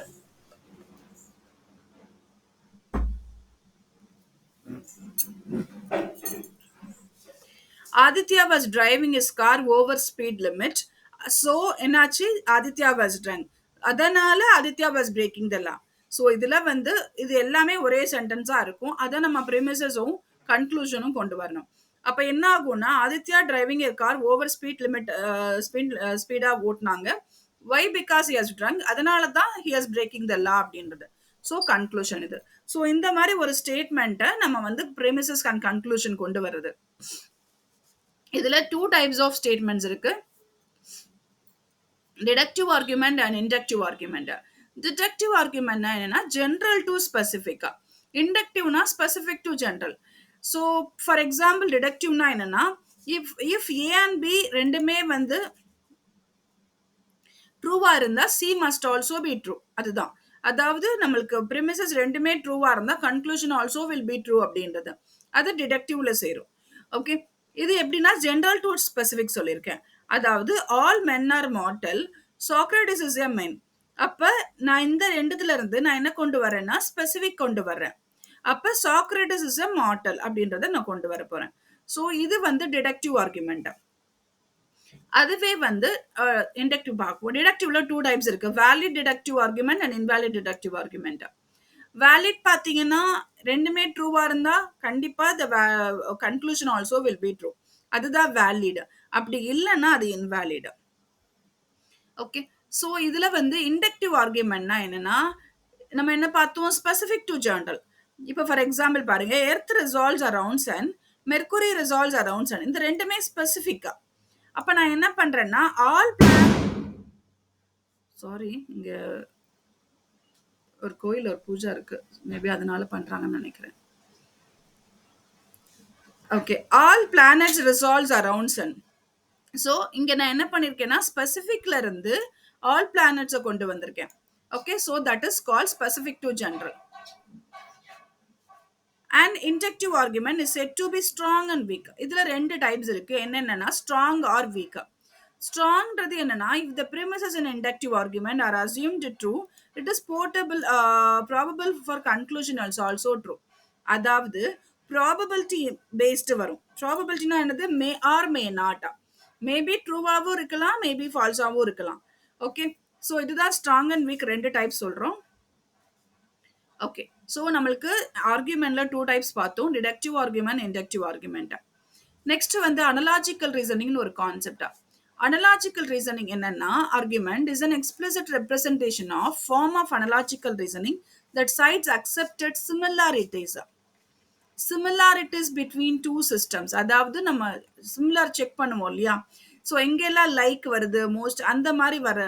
Aditya was driving his car over speed limit. So என்னாச்சு Aditya was trunk, அதனால Aditya was braking the law. So இதுல வந்து இது எல்லாமே ஒரே சென்டென்ஸா இருக்கும். அதை நம்ம ப்ரிமிசஸும் கன்க்ளூஷனும் கொண்டு வரணும். அப்ப என்ன ஆகும்னா Aditya driving a car over speed limit ஸ்பீடா ஓட்டினாங்க. Why because he has drunk, அதனால தான் he has breaking the law அப்படின்றது. ஸோ கன்க்ளூஷன் இது. ஸோ இந்த மாதிரி ஒரு ஸ்டேட்மெண்ட்டை நம்ம வந்து ப்ரிமிசஸ் அண்ட் கன்க்ளூஷன் கொண்டு வர்றது. இதுல டூ டைப்ஸ் ஆஃப் ஸ்டேட்மெண்ட்ஸ் இருக்கு. Deductive argument and inductive argument. Deductive ஆர்குமெண்ட்னா என்னன்னா ஜென்ரல் டு ஸ்பெசிஃபிக்கா, இண்டக்டிவ்னா specific to general. So for example டிடக்டிவ்னா என்னன்னா if if A and B ரெண்டுமே வந்து ட்ரூவா இருந்தா C must also be true. அதுதான். அதாவது நம்மளுக்கு ப்ரிமிசஸ் ரெண்டுமே ட்ரூவா இருந்தா conclusion also will be true அப்படின்றது. அது டிடக்டிவ்ல சேரும். ஓகே. இது எப்படின்னா ஜென்ரல் டு ஸ்பெசிபிக் சொல்லியிருக்கேன். அதாவது all men are mortal, Socrates is a men. அப்ப நான் இந்த ரெண்டுத்துல இருந்து நான் என்ன கொண்டு வரேன்னா ஸ்பெசிபிக் கொண்டு வர்றேன். அப்ப சாக்ரட்டிஸ் இஸ் எ மார்டல் அப்படின்றத நான் கொண்டு வர போறேன். ஸோ இது வந்து டிடக்டிவ் ஆர்குமெண்ட். அதுவே வந்து இண்டக்டிவ் பார்ப்போம். டிடக்டிவ்ல டூ டைப்ஸ் இருக்கு. Valid deductive argument and invalid deductive argument. Valid பார்த்தீங்கன்னா ரெண்டுமே ட்ரூவா இருந்தா கண்டிப்பா the conclusion also will be true. அதுதான் வேலிட். அப்படி இல்லைன்னா அது இன்வேலிட். ஓகே. ஸோ இதுல வந்து இண்டக்டிவ் ஆர்குமெண்ட்னா என்னன்னா நம்ம என்ன பார்த்தோம் ஸ்பெசிஃபிக் டு ஜெர்னல். இப்போ ஃபார் எக்ஸாம்பிள் பாருங்க, earth revolves around sun, Mercury revolves around sun. இந்த ரெண்டுமே ஸ்பெசிஃபிக்கா. அப்ப நான் என்ன பண்றேன்னா ஆல் சாரி இங்க ஒரு கோயில் ஒரு பூஜா இருக்கு, மேபி அதனால பண்றாங்கன்னு நினைக்கிறேன். Okay. All planets revolves around sun. So இங்க நான் என்ன பண்ணிருக்கேன்னா ஸ்பெசிஃபிக்ல இருந்து ஆல் பிளானட்ஸை கொண்டு வந்திருக்கேன். Okay. So that is call specific to general. And inductive argument is set to be strong and week. இதுல ரெண்டு டைப்ஸ் இருக்கு. என்னென்னா ஸ்ட்ராங் ஆர் வீக். ஸ்ட்ராங்ன்றது என்னன்னா if the premises in inductive argument are assumed true, it is portable probable for conclusion also true. அதாவது probability based வரும். ப்ராபபிலிட்டினா என்னது? May or may not. Maybe ட்ரூவாகவும் இருக்கலாம், மேபி ஃபால்ஸாகவும் இருக்கலாம். ஓகே. ஸோ இதுதான் ஸ்ட்ராங் அண்ட் வீக் ரெண்டு டைப் சொல்றோம். ஓகே. ஸோ நம்மளுக்கு ஆர்குமெண்ட்ல டூ டைப்ஸ் பார்த்தோம், deductive argument, inductive argument. Next வந்து அனலாஜிக்கல் ரீசனிங்னு ஒரு கான்செப்டா. அனலாஜிக்கல் ரீசனிங் என்னன்னா argument is an explicit representation of form of analogical reasoning that cites accepted similarities between two systems. அதாவது நம்ம சிமிலர் செக் பண்ணுவோம் இல்லையா. ஸோ எங்கெல்லாம் லைக் வருது மோஸ்ட் அந்த மாதிரி வர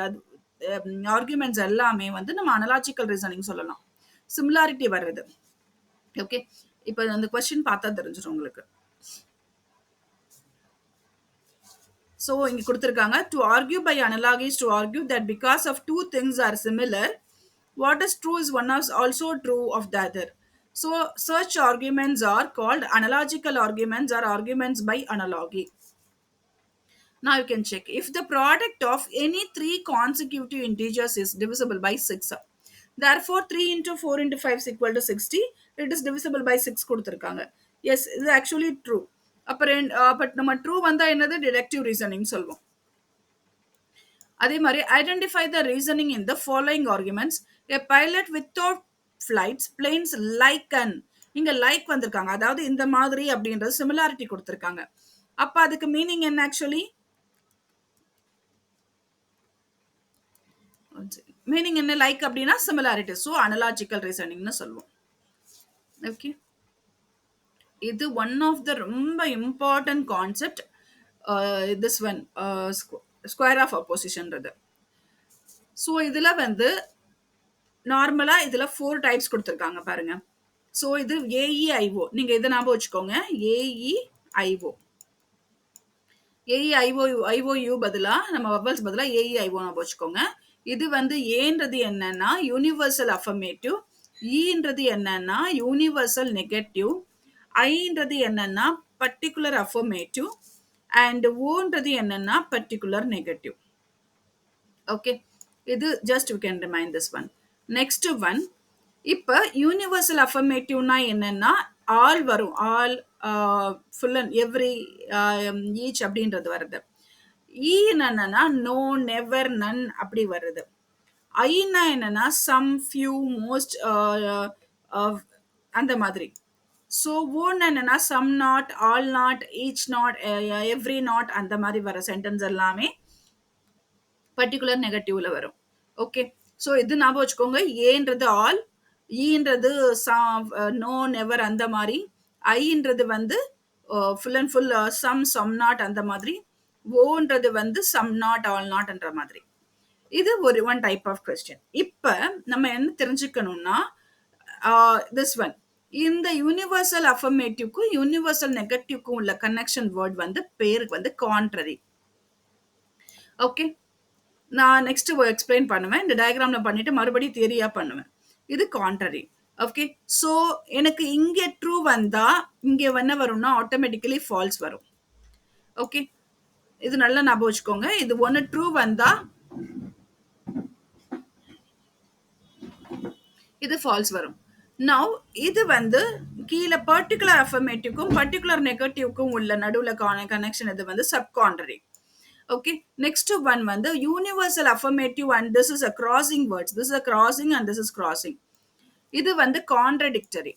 ஆர்குமெண்ட்ஸ் எல்லாமே வந்து நம்ம அனலாஜிக்கல் ரீசனிங் சொல்லலாம். சிமிலாரிட்டி வர்றது. ஓகே. இப்போ அந்த கொஸ்டின் பார்த்தா தெரிஞ்சிடும் உங்களுக்கு. ஸோ இங்க கொடுத்துருக்காங்க to argue by analogies to argue that because of two things are similar, what is true is one is also true of the other. So such arguments are called analogical arguments or arguments by analogy. Now you can check if the product of any three consecutive integers is divisible by 6. Therefore 3 into 4 into 5 is equal to 60. It is divisible by 6 கொடுத்திருக்காங்க. Yes, இது actually true. அப்புறம் but நம்ம true வந்தா என்னது? Deductive reasoning சொல்வோம். அதே மாதிரி identify the reasoning in the following arguments. A pilot without flights planes like an. இங்க லைக் வந்திருக்காங்க, அதாவது இந்த மாதிரி அப்படின்றது சிமிலாரிட்டி கொடுத்திருக்காங்க. அப்ப அதுக்கு மீனிங் என்ன? ஆக்சுவலி மீனிங் என்ன? லைக் அப்படின்னா சிமிலாரிட்டி. ஸோ அனலாஜிக்கல் ரீசனிங்னு சொல்லுவோம். ஓகே. இது ஒன் ஆஃப் த ரொம்ப important concept. This one square of அப்போசிஷன்றது. ஸோ இதுல வந்து நார்மலா இதுல 4 டைப்ஸ் குடுத்துருக்காங்க பாருங்க. ஸோ இது ஏஇஐஓ. நீங்க இத ஞாபகம் வச்சுக்கோங்க. ஏஇஐஓ. ஏஇஐஓ ஐஓயு பதிலா நம்ம வவல்ஸ் பதிலா ஏஇஐஓ ஞாபகம் வச்சுக்கோங்க. இது வந்து ஏன்றது என்னன்னா யூனிவர்சல் அஃபர்மேட்டிவ், ஈன்றது என்னன்னா யூனிவர்சல் நெகட்டிவ், ஐன்றது என்னன்னா பர்டிகுலர் அஃபர்மேட்டிவ், அண்ட் ஓன்றது என்னன்னா பர்டிகுலர் நெகட்டிவ். ஓகே, இது just you can remind this one. Next one, இப்ப யூனிவர்சல் அஃபர்மேட்டிவ்னா என்னன்னா ஆல் வரும். All, full and every, each அப்படின்றது வருது. ஈ என்னன்னா நோ, நெவர், நன் அப்படி வருது. ஐனா என்னன்னா சம், ஃபியூ, மோஸ்ட், அந்த மாதிரி. ஸோ ஓன் என்னன்னா some not, all not, each not, every not அந்த மாதிரி வர சென்டென்ஸ் எல்லாமே பர்டிகுலர் நெகட்டிவ்ல வரும். ஓகே, ஸோ இது ஞாபகம் வச்சுக்கோங்க. ஏன்றது ஆல், ஈன்றது நோ, நெவர் அந்த மாதிரி, ஐன்றது வந்து full and full some, some not அந்த மாதிரி, ஓன்றது வந்து சம் நாட், ஆல் நாட்ன்ற மாதிரி. இது ஒரு ஒன் டைப் ஆஃப் கொஸ்டின். இப்ப நம்ம என்ன தெரிஞ்சுக்கணும்னா திஸ் ஒன், இந்த யூனிவர்சல் அஃபர்மேட்டிவ்க்கும் யூனிவர்சல் நெகட்டிவ்க்கும் உள்ள கனெக்ஷன் வேர்ட் வந்து பேருக்கு வந்து கான்ட்ரரி. ஓகே, நான் நெக்ஸ்ட் எக்ஸ்பிளைன் பண்ணுவேன். இந்த டயக்ராம்ல பண்ணிட்டு மறுபடியும் தியரியா பண்ணுவேன். இது கான்ட்ரரி. ஓகே, ஸோ எனக்கு இங்கே ட்ரூ வந்தா இங்கே என்ன வரும்னா ஆட்டோமேட்டிக்கலி ஃபால்ஸ் வரும். ஓகே, இது நல்லா ஞாபகம் வச்சுக்கோங்க. இது ஒன்று ட்ரூ வந்தா இது ஃபால்ஸ் வரும். நவ் இது வந்து கீழே பர்டிகுலர் அஃபர்மேட்டிவ்க்கும் பர்டிகுலர் நெகட்டிவ்க்கும் உள்ள நடுவில் கனெக்ஷன் இது வந்து சப்கான்ட்ரரி. ஓகே, நெக்ஸ்ட் ஒன் வந்து universal affirmative and this is a crossing words. This is a crossing and this is crossing. இது வந்து கான்ட்ரடிக்டரி.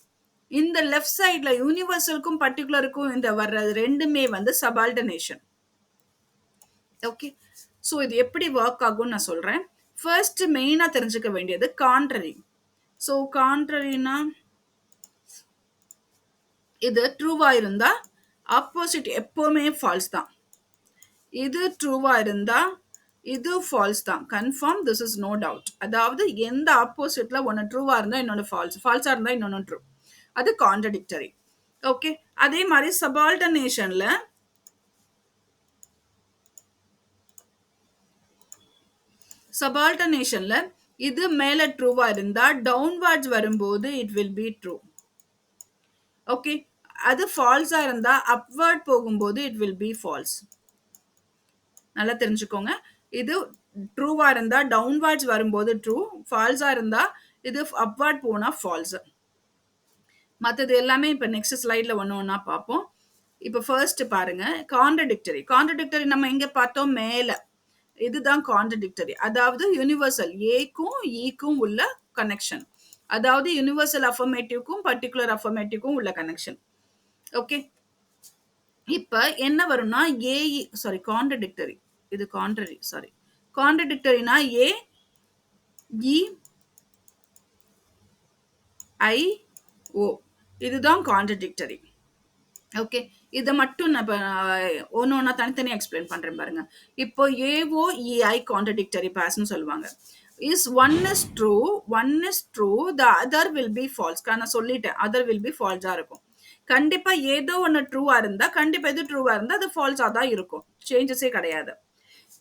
இந்த லெஃப்ட் சைட்ல யூனிவர்சலுக்கும் பர்டிகுலருக்கும் இந்த வர்ற ரெண்டுமே வந்து சபால்டர்னேஷன். ஓகே, ஸோ இது எப்படி ஒர்க் ஆகும்னு நான் சொல்றேன். ஃபர்ஸ்ட் மெயினா தெரிஞ்சுக்க வேண்டியது கான்ட்ரரி. ஸோ கான்ட்ரரினா இது ட்ரூவா இருந்தா ஆப்போசிட் எப்பவுமே ஃபால்ஸ் தான். இது ட்ரூவா இருந்தா இது ஃபால்ஸ் தான். Confirm, this is no doubt. அதாவது எந்த ஆப்போசிட்ல ஒன்று ட்ரூவா இருந்தா இன்னொன்று ஃபால்ஸ், ஃபால்ஸா இருந்தா இன்னொன்று ட்ரூ. அது கான்ட்ரடிக்டரி. ஓகே, அதே மாதிரி சபால்டர்னேஷன்ல சபால்டர்னேஷன்ல இது மேல ட்ரூவா இருந்தா டவுன்வர்ட்ஸ் வரும்போது it will be true. Okay, அது ஃபால்ஸா இருந்தா அப்வர்ட் போகும்போது இட் வில் பி ஃபால்ஸ். நல்லா தெரிஞ்சுக்கோங்க. இது ட்ரூவா இருந்தா டவுன்வர்ட்ஸ் வரும்போது ட்ரூ, ஃபால்ஸா இருந்தா இது அப்வர்ட் போனா ஃபால்ஸ். மற்றது எல்லாமே இப்போ நெக்ஸ்ட் ஸ்லைட்ல ஒன்று ஒன்றா பார்ப்போம். இப்போ ஃபர்ஸ்ட் பாருங்க, கான்ட்ரடிக்டரி. கான்ட்ரடிக்டரி நம்ம எங்க பார்த்தோம்? மேல. இதுதான் கான்ட்ரடிக்டரி. அதாவது யூனிவர்சல் ஏக்கும் ஈக்கும் உள்ள கனெக்ஷன். அதாவது யூனிவர்சல் அஃபர்மேட்டிவ்க்கும் பர்டிகுலர் அஃபர்மேட்டிவ்க்கும் உள்ள கனெக்ஷன். ஓகே, இப்ப என்ன வரும்னா ஏஇ, சாரி கான்ட்ரடிக்டரி, இது கான்ட்ரரி, சாரி கான்ட்ரடிக்டரினா ஏ, இ, ஐ, ஓ, இதுதான் கான்ட்ரடிக்டரி. ஓகே, இதை மட்டும் நான் இப்போ ஒன்று ஒன்றா தனித்தனியாக எக்ஸ்பிளைன் பண்ணுறேன் பாருங்க. இப்போ ஏஓ இஐ கான்ட்ரடிக்டரி பேர்ஸ்னு சொல்லுவாங்க. Is one is true, one is true, the other will B falls. நான் சொல்லிட்டேன், அதர் வில் பி ஃபால்ஸாக இருக்கும். கண்டிப்பா ஏதோ ஒன்று ட்ரூவா இருந்தா கண்டிப்பா எது ட்ரூவா இருந்தா அது ஃபால்ஸா தான் இருக்கும். சேஞ்சஸே கிடையாது.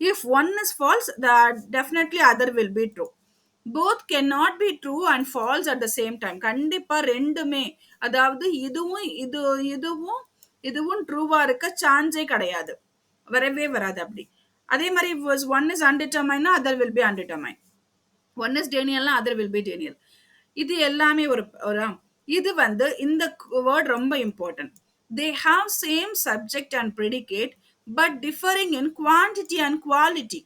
If one is false, definitely other will be true. Both can not be true and false at the same time. கண்டிப்பா ரெண்டுமே, அதாவது இதுவும் இதுவும் இதுவும் ட்ரூவா இருக்க சான்ஸே கிடையாது, வரவே வராது அப்படி. அதே மாதிரி ஒன் இஸ் அன்டிட்டர்மைன்னா other will be undetermined. One is டேனியல்னா அதர் வில் பி டேனியல். இது எல்லாமே ஒரு இது வந்து இந்த வேர்ட் ரொம்ப important. They have same subject and predicate but differing in quantity and quality.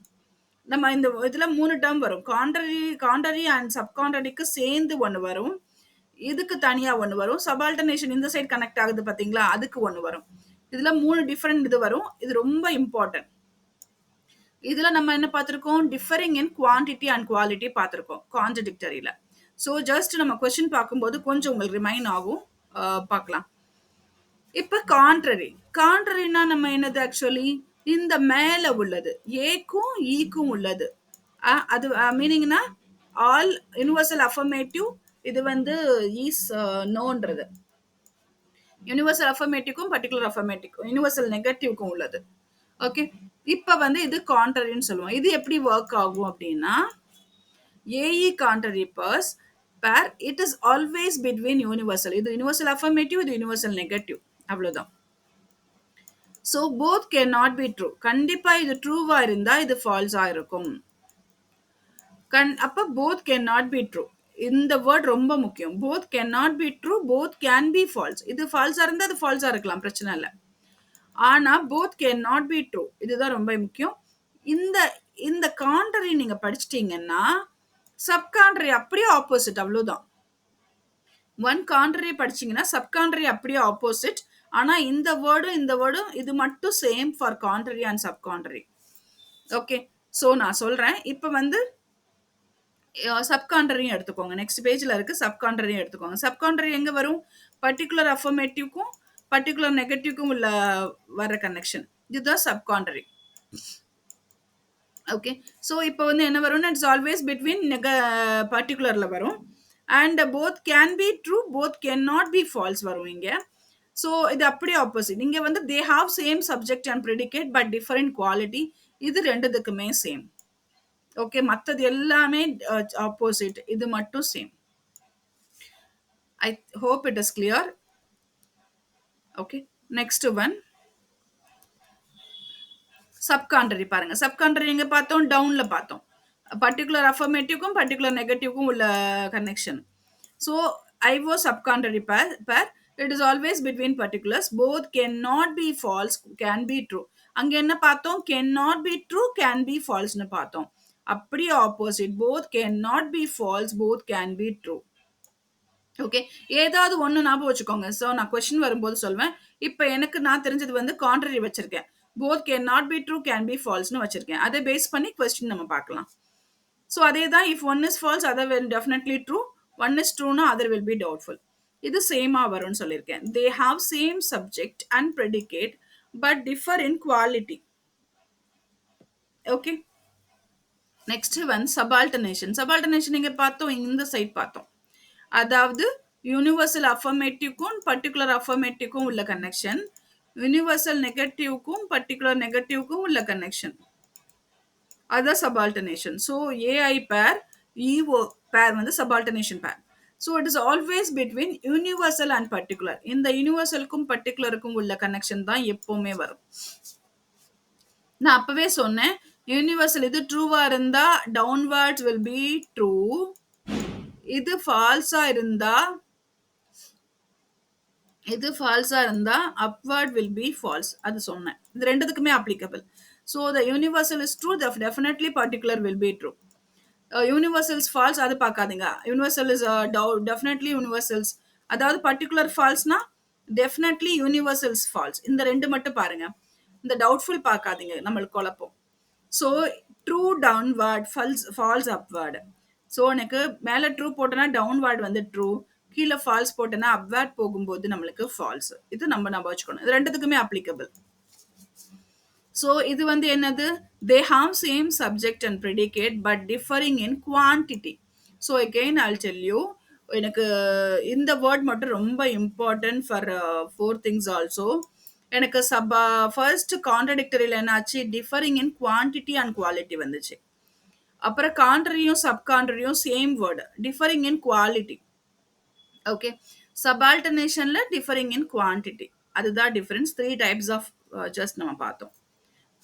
நம்ம இந்த இதுல 3 டேர்ம் வரும். கான்ட்ரரி அண்ட் சப்கான்ட்ரரிக்கு சேர்ந்து ஒன்று வரும், இதுக்கு தனியா ஒன்று வரும். சபால்டர்னேஷன் இந்த சைடு கனெக்ட் ஆகுது பாத்தீங்களா, அதுக்கு ஒன்று வரும். இதுல 3 டிஃபரெண்ட் இது வரும். இது ரொம்ப இம்பார்ட்டன்ட். இதுல நம்ம என்ன பார்த்திருக்கோம்? Differing in quantity and quality பார்த்திருக்கோம் கான்ட்ரடிக்டரியில. ஸோ ஜஸ்ட் நம்ம கொஸ்டின் பார்க்கும்போது கொஞ்சம் உங்களுக்கு ரிமைன் ஆகும். பார்க்கலாம். இப்ப கான்ட்ரரி. கான்ட்ரரினா நம்ம என்னது ஆக்சுவலி? இந்த மேல உள்ளது. ஏக்கும் ஈக்கும் உள்ளது. அது மீனிங்னா ஆல் யுனிவர்சல் அஃபர்மேட்டிவ் இது வந்து ஈஸ் நோன்றது. யுனிவர்சல் அஃபர்மேட்டிவ்க்கும் பர்டிகுலர் அஃபர்மேட்டிவ்க்கும் யுனிவர்சல் நெகட்டிவ்க்கும் உள்ளது. ஓகே. இப்ப வந்து இது கான்ட்ரரின்னு சொல்லுவோம். இது எப்படி ஒர்க் ஆகும் அப்படின்னா ஏஇ கான்ட்ரரி பர்ஸ் பேர் it is always between universal. இது யூனிவர்சல் அஃபர்மேட்டிவ், இது யூனிவர்சல் நெகட்டிவ். அவ்வளவுதான். So both can not be true. கண்டிப்பா இது ட்ரூவா இருந்தா இது ஃபால்ஸா இருக்கும். அப்ப both can not be true. இந்த வேர்ட் ரொம்ப முக்கியம். Both can not be true, both can B falls. இது ஃபால்ஸா இருந்தா அது ஃபால்ஸா இருக்கலாம், பிரச்சனை இல்லை. ஆனா both can not be true, இதுதான் ரொம்ப முக்கியம். இந்த இந்த கான்ட்ரரி நீங்க படிச்சிட்டீங்கன்னா சப்கான்ட்ரி அப்படியே ஆப்போசிட், அவ்வளவுதான். ஒன் கான்ட்ரரி படிச்சீங்கன்னா சப்கான்ட்ரி அப்படியே ஆப்போசிட். ஆனா இந்த வேர்டும் இந்த வேர்டும் இது மட்டும் same for contrary and subcontrary. Okay. So நான் சொல்றேன். இப்போ வந்து சப்கான்ட்ரரியும் எடுத்துக்கோங்க. நெக்ஸ்ட் பேஜ்ல இருக்கு, சப்கான்ட்ரரியும் எடுத்துக்கோங்க. சப்கான்ட்ரரி எங்க வரும்? பர்டிகுலர் அஃபர்மேட்டிவ்க்கும் பர்டிகுலர் நெகட்டிவ்க்கும் உள்ள வர கனெக்ஷன், இதுதான் சப்கான்ட்ரரி. ஓகே. ஸோ இப்போ வந்து என்ன வரும்னா இட்ஸ் ஆல்வேஸ் பிட்வீன் பர்டிகுலர்ல வரும். And both can be true, both can not be false வரும் இங்க. ஸோ இது அப்படியே ஆப்போசிட். இங்க வந்து they have same subject and predicate but different quality. இது ரெண்டுத்துக்குமே சேம். ஓகே. மற்றது எல்லாமே ஆப்போசிட், இது மட்டும் same. I hope it is clear. Okay. Next one subcontrary பாருங்க. சப்கான்ட்ரரி எங்க பார்த்தோம்? டவுன்ல பார்த்தோம். பர்டிகுலர் அஃபர்மேட்டிவ்க்கும் பர்டிகுலர் நெகட்டிவ்க்கும் உள்ள connection. So I O subcontrary pair it is always between particulars. Both can not be false, can be true. அங்க என்ன பார்த்தோம்? Can not be true, can be ஃபால்ஸ்னு பார்த்தோம். அப்படியே opposite. Both can not be false, both can be true. Okay. ஏதாவது ஒண்ணு ஞாபகம் வச்சுக்கோங்க. ஸோ நான் கொஸ்டின் வரும்போது சொல்வேன். இப்ப எனக்கு நான் தெரிஞ்சது வந்து கான்ட்ரரி வச்சிருக்கேன். Both can not be true, can be ஃபால்ஸ்னு வச்சிருக்கேன். அதை பேஸ் பண்ணி கொஸ்டின் நம்ம பார்க்கலாம். ஸோ அதே தான், if one is false other will definitely true, one is ட்ரூனா அதர் வில் பி டவுட்ஃபுல். இது சேமா வரும்னு சொல்லியிருக்கேன். They have same subject and predicate but differ in quality. Okay. Next one subalternation. Subalternation இங்க பார்த்தோம், இந்த சைட் பார்த்தோம். அதாவது யூனிவர்சல் அஃபர்மேட்டிவ்க்கும் பர்டிகுலர் அஃபர்மேட்டிவ்க்கும் உள்ள கனெக்ஷன், யூனிவர்சல் நெகட்டிவ்க்கும் பர்டிகுலர் நெகட்டிவ்க்கும் உள்ள கனெக்ஷன், அதான் சபால்டர்னேஷன். ஸோ ஏஐ பேர், இஓ பேர் வந்து சபால்டர்னேஷன் பேர். So it is always between universal and particular. இந்த யூனிவர்சலுக்கும் பர்டிகுலருக்கும் உள்ள கனெக்ஷன் தான் எப்பவுமே வரும். நான் அப்பவே சொன்னேன், யூனிவர்சல் இது ட்ரூவா இருந்தா டவுன்வர்ட்ஸ் வில் பி ட்ரூ, இது ஃபால்ஸா இருந்தா அப்வர்ட் வில் பி ஃபால்ஸ். அது சொன்னேன். இது ரெண்டுத்துக்குமே applicable. So the universal is true, definitely particular will be true. Universals false அது பார்க்காதீங்க. யூனிவர்சல் இஸ் டெஃபினெட்லி யூனிவர்சல்ஸ், அதாவது பர்டிகுலர் ஃபால்ஸ்னா டெஃபினெட்லி யூனிவர்சல்ஸ் ஃபால்ஸ். இந்த ரெண்டு மட்டும் பாருங்க. இந்த டவுட்ஃபுல் பார்க்காதீங்க, நம்மளுக்கு குழப்பம். So true downward, false upward. So எனக்கு மேலே ட்ரூ போட்டேன்னா டவுன்வர்ட் வந்து ட்ரூ, கீழே ஃபால்ஸ் போட்டேன்னா அப்வர்ட் போகும்போது நம்மளுக்கு ஃபால்ஸ். இது நம்ம வச்சுக்கணும். இது ரெண்டுத்துக்குமே அப்ளிகபிள். ஸோ இது வந்து என்னது? They have same subject and predicate but differing in quantity. So again I'll tell you, எனக்கு இந்த வேர்ட் மட்டும் ரொம்ப important for four things also. எனக்கு ஃபர்ஸ்ட் கான்ட்ரடிக்டரியில் என்னாச்சு? Differing in quantity and quality வந்துச்சு. அப்புறம் கான்ட்ரரியும் சப்கான்ட்ரரியும் same word, differing in quality. Okay. சபால்டர்னேஷன்ல டிஃபரிங் இன் குவான்டிட்டி, அதுதான் டிஃபரன்ஸ். 3 டைப்ஸ் ஆஃப் ஜஸ்ட் நம்ம பார்த்தோம்.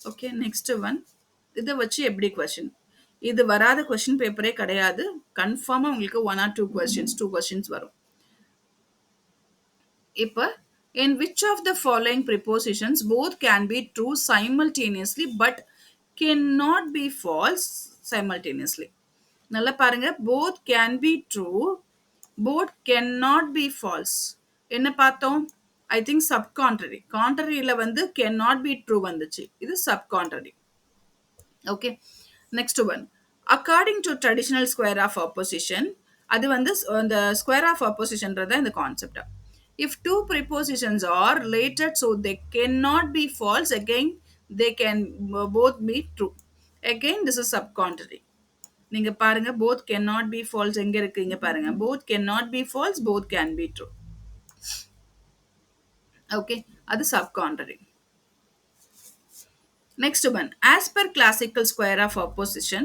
ஓகே. நெக்ஸ்ட் ஒன், இதை வச்சு எப்படி கொஸ்டின்? இது வராத கொஸ்டின் பேப்பரே கிடையாது. கன்ஃபார்மா உங்களுக்கு 1 or 2 கொஸ்டின்ஸ் வரும். இப்போ in which of the following prepositions both can be true simultaneously but cannot be false simultaneously? நல்லா பாருங்க. both can be true, both cannot be false. என்ன பார்த்தோம்? I think subcontrary. contraryல வந்து cannot be true வந்துச்சு. இது subcontrary. Okay. Next one, according to traditional square of opposition. அது வந்து இந்த ஸ்கொயர் ஆஃப் ஆப்போசிஷன்றது இந்த concept. If two prepositions are related, so they cannot be false, again they can both be true. Again this is subcontrary. நீங்க பாருங்க, both cannot be false எங்க இருக்கு, இங்க பாருங்க, both cannot be false, both can be true. Okay, அது subcontrary. Next one, as per classical square of opposition,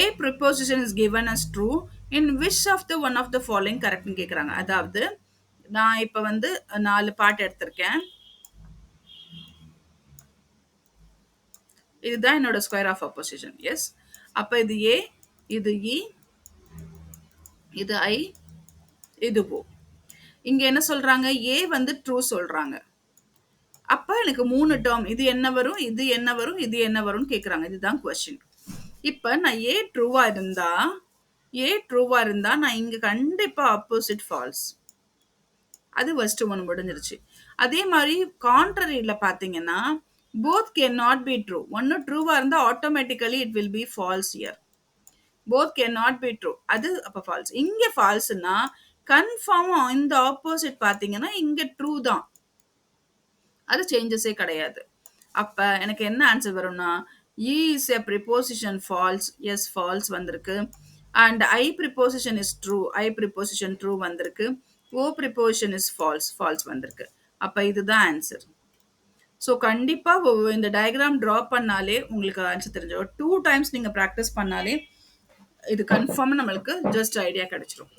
a preposition is given as true in which of the one of the following correct னு கேக்குறாங்க. அதாவது நான் இப்ப வந்து 4 part எடுத்திருக்கேன். இதுதான் என்னோட ஸ்கொயர் ஆஃப் opposition. எஸ், அப்ப இது a, இது e, இது i, இது o. இங்க என்ன சொல்றாங்க, a வந்து ட்ரூ சொல்றாங்க. அப்ப எனக்கு 3 டேர்ம், இது என்ன வரும், இது என்ன வரும், இது என்ன வரும்னு கேக்குறாங்க. இதுதான் கொஸ்டின். இப்ப நான் a ட்ரூவா இருந்தா நான் இங்க கண்டிப்பா ஆப்போசிட் ஃபால்ஸ். அது ஃபர்ஸ்ட் ஒன் முடிஞ்சிருச்சு. அதே மாதிரி கான்ட்ரரியில பாத்தீங்கன்னா both cannot be true. ஒன்னு ட்ரூவா இருந்தா automatically it will B falls here. both cannot be true, அது அப்ப ஃபால்ஸ். இங்க ஃபால்ஸ்னா கன்ஃபார்மா இந்த ஆப்போசிட் பாத்தீங்கன்னா இங்க ட்ரூ தான், அது சேஞ்சஸே கிடையாது. அப்ப எனக்கு என்ன ஆன்சர் வரும்னா e is a preposition false. yes, false வந்திருக்கு. and I preposition is true. I preposition true வந்திருக்கு. o preposition is false. false வந்திருக்கு. அப்ப இதுதான் ஆன்சர். ஸோ கண்டிப்பா இந்த டயக்ராம் ட்ரா பண்ணாலே உங்களுக்கு ஆன்சர் தெரிஞ்சிடும். 2 டைம்ஸ் நீங்க ப்ராக்டிஸ் பண்ணாலே இது கன்ஃபார்மா நம்மளுக்கு ஜஸ்ட் ஐடியா கிடைச்சிரும்.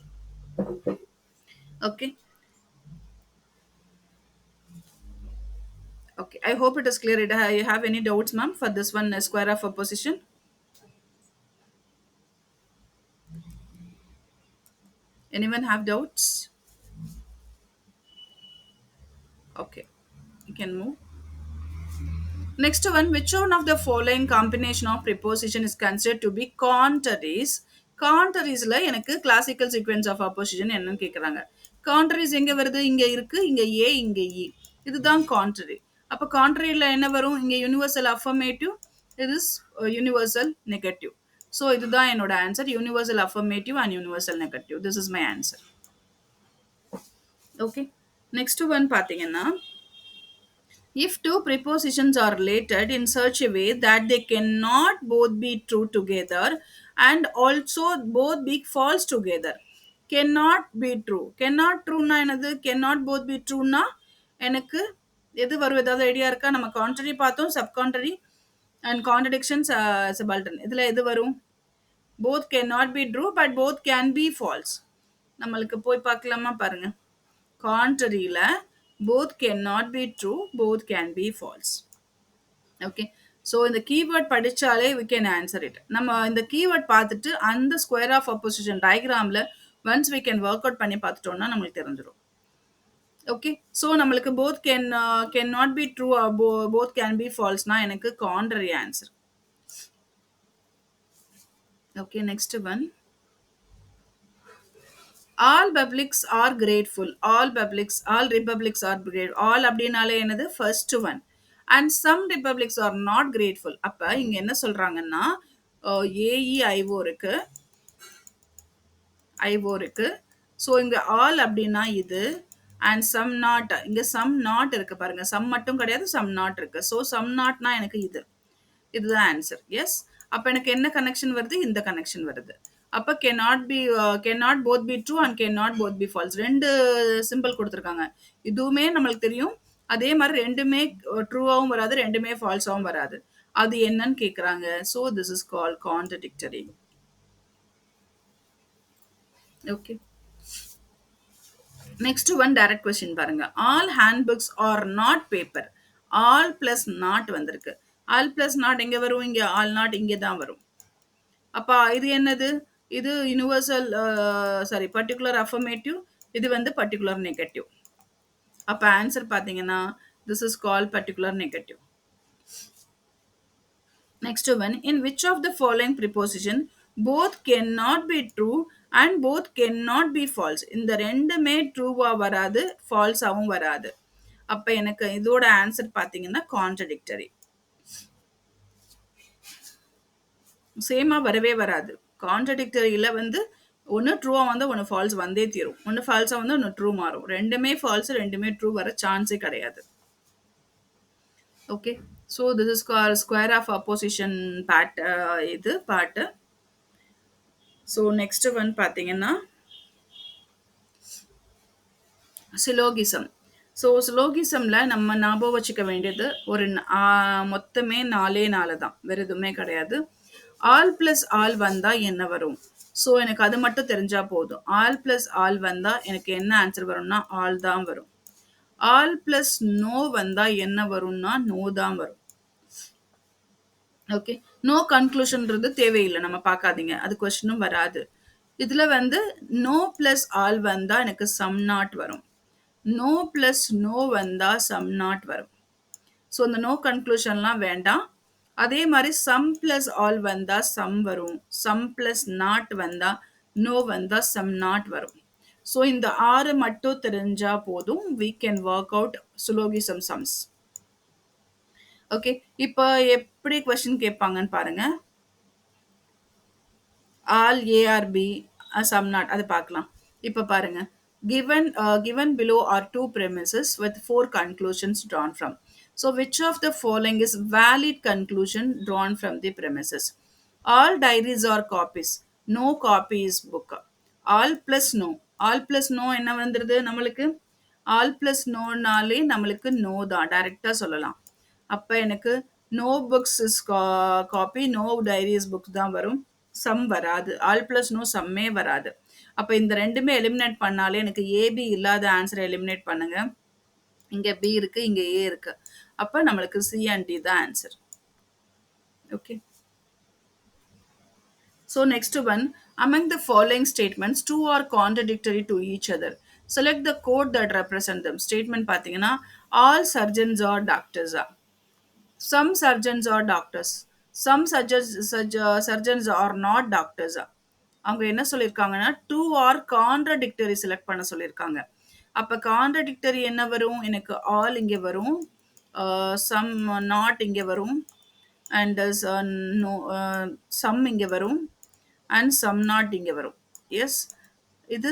Okay, okay, I hope it is clear. Do you have any doubts, ma'am, for this one, square of opposition? Anyone have doubts? Okay, you can move. Next one, which one of the following combination of preposition is considered to be contraries? Contrariesல எனக்கு classical sequence of opposition என்னன்னு கேக்குறாங்க. Contraries எங்க வருது, இங்க இருக்கு, இங்க a, இங்க e. இதுதான் contrary. அப்ப contraryல என்ன வரும், இங்க universal affirmative, இது is universal negative. So இதுதான் என்னோட answer, universal affirmative and universal negative. This is my answer. Okay, next one பாத்தீங்கன்னா, if two prepositions are related in such a way that they cannot both be true together and also both be false together. Cannot be true. Cannot true na என்னது, cannot both be true na எனக்கு எது வரும், ஏதாவது idea இருக்கா? நம்ம contrary பார்த்தோம், subcontrary and contradictions, subaltern. இதுல எது வரும்? both cannot be true but both can be false. நம்மளுக்கு போய் பார்க்கலாமா, பாருங்க. contraryல both cannot be true, both can be false. Okay, so இந்த keyword படிச்சாலே we can answer it. நம்ம இந்த keyword பார்த்துட்டு அந்த square of opposition diagramல once we can work out பண்ணி பார்த்துட்டோம்னா நமக்கு தெரிஞ்சிடும். Okay, so நம்மளுக்கு both cannot be true or both can be false னா எனக்கு contrary answer. Okay, next one. All publics are grateful. All republics are grateful. All அப்படினாலே என்னது, first one. And some republics are not grateful. அப்ப இங்க என்ன சொல்றாங்கன்னா AEIO இருக்கு, IO இருக்கு. ஸோ இங்க all அப்படின்னா இது, and some not, இங்க some not இருக்கு பாருங்க. some மட்டும் கிடையாது, some not இருக்கு. ஸோ some notனா எனக்கு இது, இதுதான் ஆன்சர். எஸ், அப்ப எனக்கு என்ன கனெக்ஷன் வருது, இந்த கனெக்ஷன் வருது. அப்ப cannot both be true and cannot both be false. ரெண்டு சிம்பிள் கொடுத்துருக்காங்க. இதுவுமே நம்மளுக்கு தெரியும். அதே மாதிரி ரெண்டுமே ட்ரூவாகவும் வராது, ரெண்டுமே ஃபால்ஸாகவும் வராது. அது என்னன்னு கேக்குறாங்க. So this is called contradictory. Okay, next one direct question பாருங்க. All hand books are not paper. All plus not வந்திருக்கு. ஆல் பிளஸ் நாட் எங்க வரும், இங்க ஆல் நாட் இங்கே தான் வரும். அப்ப இது என்னது, இது யூனிவர்சல் சாரி பர்டிகுலர் அஃபர்மேட்டிவ், இது வந்து பர்டிகுலர் நெகட்டிவ். அப்ப ஆன்சர் பாத்தீங்கன்னா this is called particular negative. Next one, in which of the following preposition both can not be true and both can not be false. இந்த ரெண்டுமே ட்ரூவா வராது, ஃபால்ஸாவும் வராது. அப்ப எனக்கு இதோட ஆன்சர் பாத்தீங்கன்னா கான்ட்ரடிக்டரி. சேமா வரவே வராது. கான்ட்ரடிக்டரியில வந்து ஒண்ணு ட்ரூவா வந்தா, ஒண்ணு ஃபால்ஸ் வந்தே தீரும். ஒண்ணு ஃபால்ஸா வந்தா, ஒண்ணு ட்ரூ மாறும். 2மே ஃபால்ஸ், 2மே ட்ரூ வர சான்ஸே கிடையாது. Okay. So this is called square of opposition இது பார்ட்டு. ஸோ நெக்ஸ்ட் ஒன் பார்த்தீங்கன்னா சிலோகிசம். ஸோ சிலோகிசம்ல நம்ம ஞாபகம் வச்சுக்க வேண்டியது ஒரு மொத்தமே 4 தான். வேற எதுவுமே கிடையாது. ஆல் பிளஸ் ஆல் வந்தா என்ன வரும்? ஸோ எனக்கு அது மட்டும் தெரிஞ்சா போதும். ஆல் பிளஸ் ஆல் வந்தா எனக்கு என்ன ஆன்சர் வரும்னா ஆல் தான் வரும். ஆல் பிளஸ் நோ வந்தா என்ன வரும்னா நோ தான் வரும். ஓகே. நோ கன்க்ளூஷன்றது தேவையில்லை, நம்ம பார்க்காதீங்க, அது கொஸ்டினும் வராது. இதுல வந்து நோ பிளஸ் ஆல் வந்தா எனக்கு சம் நாட் வரும். நோ பிளஸ் நோ வந்தா சம் நாட் வரும். ஸோ இந்த நோ கன்க்ளூஷன்லாம் வேண்டாம். அதே மாதிரி சம் பிளஸ் ஆல் வந்தா சம் வரும். சம் பிளஸ் நாட் வந்தா நோ வந்தா சம் நாட் வரும். ஸோ இந்த 6 மட்டும் தெரிஞ்சா போதும், we can work out syllogism sums. Okay. இப்போ எப்படி கொஸ்டின் கேட்பாங்கன்னு பாருங்க. All A are B some not அது பார்க்கலாம். இப்போ பாருங்க. Given below are two premises with four conclusions drawn from. So which of the following is valid conclusion drawn from the premises? All diaries are copies. No copy is book. All plus no. All plus no என்ன வந்துருது நம்மளுக்கு? All plus noனாலே நம்மளுக்கு no தான். டைரக்டா சொல்லலாம். அப்ப எனக்கு no books is copy, no diaries book தான் வரும். சம் வராது. ஆல் பிளஸ் நோ சம்மே வராது. அப்ப இந்த ரெண்டுமே எலிமினேட் பண்ணாலே எனக்கு ஏபி இல்லாத ஆன்சரை எலிமினேட் பண்ணுங்க. இங்க பி இருக்கு, இங்க ஏ இருக்கு. அப்ப நம்மளுக்கு சி அண்ட் டி தான் answer. Okay. So next one, among the following statements, two are contradictory to each other. Select the code that represent them. Statement பார்த்தீங்கன்னா all surgeons are doctors. Some surgeons are doctors. Some surgeons are not doctors. அவங்க என்ன சொல்லியிருக்காங்கன்னா two R contradictory select பண்ண சொல்லியிருக்காங்க. அப்போ contradictory என்ன வரும்? எனக்கு ஆல் இங்கே வரும், சம் நாட் இங்கே வரும், அண்ட் நோ சம் இங்கே வரும், அண்ட் சம் நாட் இங்கே வரும். எஸ், இது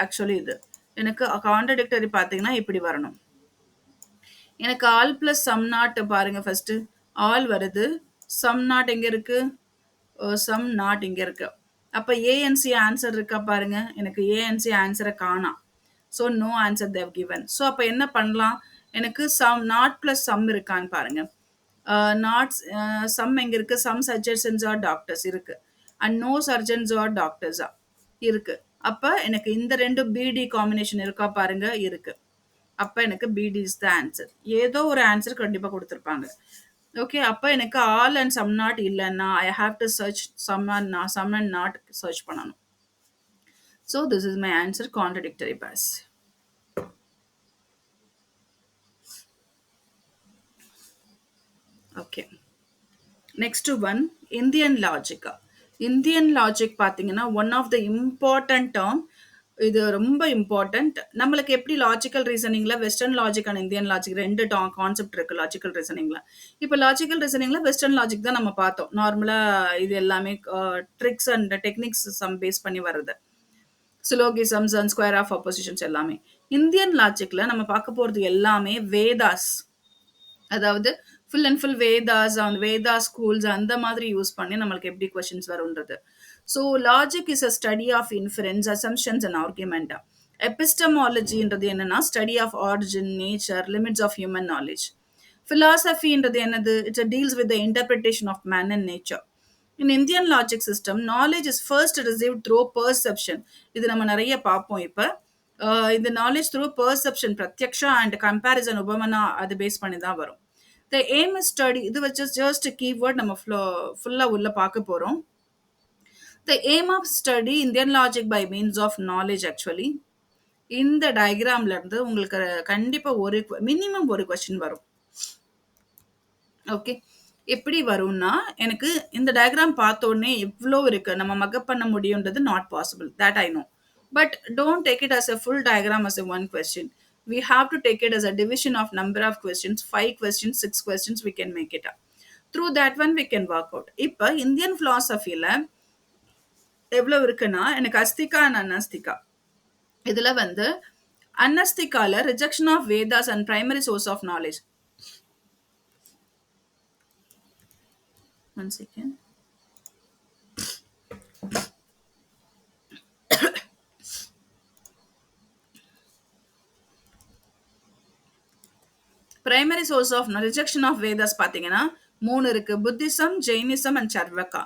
ஆக்சுவலி இது எனக்கு கான்ட்ரடிக்டரி பார்த்தீங்கன்னா இப்படி வரணும். எனக்கு ஆல் பிளஸ் சம் நாட் பாருங்க. ஃபர்ஸ்ட் ஆல் வருது, சம் நாட் எங்க இருக்கு? சம் நாட் இங்க இருக்கு. அப்ப ஏஎன்சி ஆன்சர் இருக்கா பாருங்க. எனக்கு ஏஎன்சி ஆன்சரை காணாம். So no answer they've given. So அப்போ என்ன பண்ணலாம்? எனக்கு சம் நாட் பிளஸ் சம் இருக்கான்னு பாருங்க. நாட் சம் எங்க இருக்கு? சம் சர்ஜன்ஸ் ஆர் டாக்டர்ஸ் இருக்கு, அண்ட் நோ சர்ஜன்ஸ் ஆர் டாக்டர்ஸா இருக்கு. அப்ப எனக்கு இந்த ரெண்டு பிடி காம்பினேஷன் இருக்கா பாருங்க, இருக்கு. அப்ப எனக்கு பிடி இஸ் த ஆன்சர். ஏதோ ஒரு ஆன்சர் கண்டிப்பா கொடுத்துருப்பாங்க. ஓகே. அப்ப எனக்கு ஆல் அண்ட் சம் நாட் இல்லைன்னா I have to search some and not search பண்ணணும். So this is my answer, contradictory pass. Okay. Next one, Indian logic. Indian logic பார்த்தீங்கன்னா one of the important term. இது ரொம்ப important. நம்மளுக்கு எப்படி logical ரீசனிங்ல western logic and Indian logic ரெண்டு concept இருக்கு logical ரீசனிங்ல. இப்போ லாஜிக்கல் ரீசனிங்ல வெஸ்டர்ன் லாஜிக் தான் நம்ம பார்த்தோம். நார்மலா இது எல்லாமே tricks and techniques some base பண்ணி வருது. Syllogisms and square of oppositions எல்லாமே. இந்தியன் லாஜிக்ல நம்ம பார்க்க போறது எல்லாமே வேதாஸ், அதாவது ஃபுல் அண்ட் ஃபுல் வேதாஸ், அந்த வேதா ஸ்கூல்ஸ் அந்த மாதிரி யூஸ் பண்ணி நம்மளுக்கு எப்படி கொஸ்டின்ஸ் வரும்ன்றது. So logic is a study of inference, assumptions and argument. எபிஸ்டமாலஜின்றது என்னன்னா study of origin, nature, limits of human knowledge. ஃபிலாசபின்றது என்னது? It's deals with the interpretation of man and nature. In Indian logic system knowledge is first receive through perception. இது நம்ம நிறைய பார்ப்போம். இப்போ இந்த knowledge through perception, pratyaksha and comparison, upamana அது base பண்ணி தான் வரும். த எய்ம் இஸ் ஸ்டடி, இது வச்சு ஜஸ்ட் கீவேர்ட் நம்ம ஃபுல்லாக உள்ள பார்க்க போகிறோம். The aim of study Indian logic by means of knowledge. Actually இந்த டயக்ராம்ல இருந்து உங்களுக்கு கண்டிப்பாக ஒரு மினிமம் ஒரு கொஸ்டின் வரும். ஓகே. எப்படி வரும்னா எனக்கு இந்த டயக்ராம் பார்த்தோன்னே இவ்வளோ இருக்கு, நம்ம மக்கப் பண்ண முடியுன்றது not possible, that I know. But don't take it as a full diagram as a one question. We have to take it as a division of number of questions, 5 questions, 6 questions, we can make it up. Through that one, we can work out. இப்போ Indian philosophyல எவ்வளோ இருக்குன்னா எனக்கு astika and nastika. இதுல வந்து அன்னஸ்திகால rejection of Vedas and primary source of knowledge. One second. Primary source of rejection of Vedas பார்த்தீங்கன்னா 3 இருக்கு. Buddhism, Jainism and Charvaka.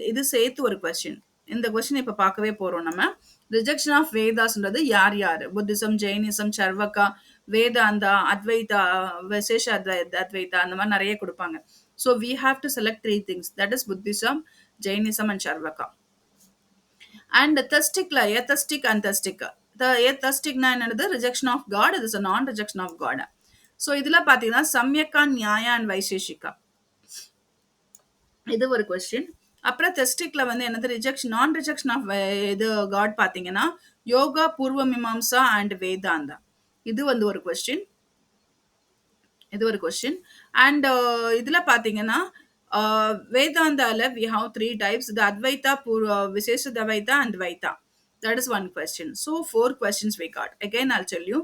இது சேர்த்து ஒரு கொஸ்டின். இந்த கொஸ்டின் இப்ப பார்க்கவே போறோம் நம்ம. ரிஜெக்ஷன் ஆஃப் வேதாஸ்ன்றது யார் யாரு? புத்திசம், ஜெயினிசம், சர்வக்கா, வேதாந்தா, அத்வைதா, விசேஷ அத்வைதா, அந்த மாதிரி நிறைய கொடுப்பாங்க. So we have to select 3 things. That is Buddhism, Jainism and Charvaka. And தெஸ்டிக்ல ஏத்தஸ்டிக் அண்ட் தெஸ்டிக். ஏத்தஸ்டிக்னா என்னது? Rejection of God. இது is non rejection of God. So இதுல பாத்தீங்கன்னா சம்யக்கா, நியாயா அண்ட் வைசேஷிகா. இது ஒரு கொஸ்டின். அப்புறம் தெஸ்டிக்ல வந்து என்னது? ரிஜெக்ஷன் நான் ரிஜெக்ஷன் ஆஃப் இது காட் பாத்தீங்கன்னா யோகா, பூர்வ மீமாம்சா அண்ட் வேதாந்தா. இது வந்து ஒரு கொஸ்டின். அண்ட் இதுல பாத்தீங்கன்னா வேதாந்தால we have 3 types: the advaita, visesha dvaita and dvaita. That is one question. So 4 questions we got. Again I'll tell you.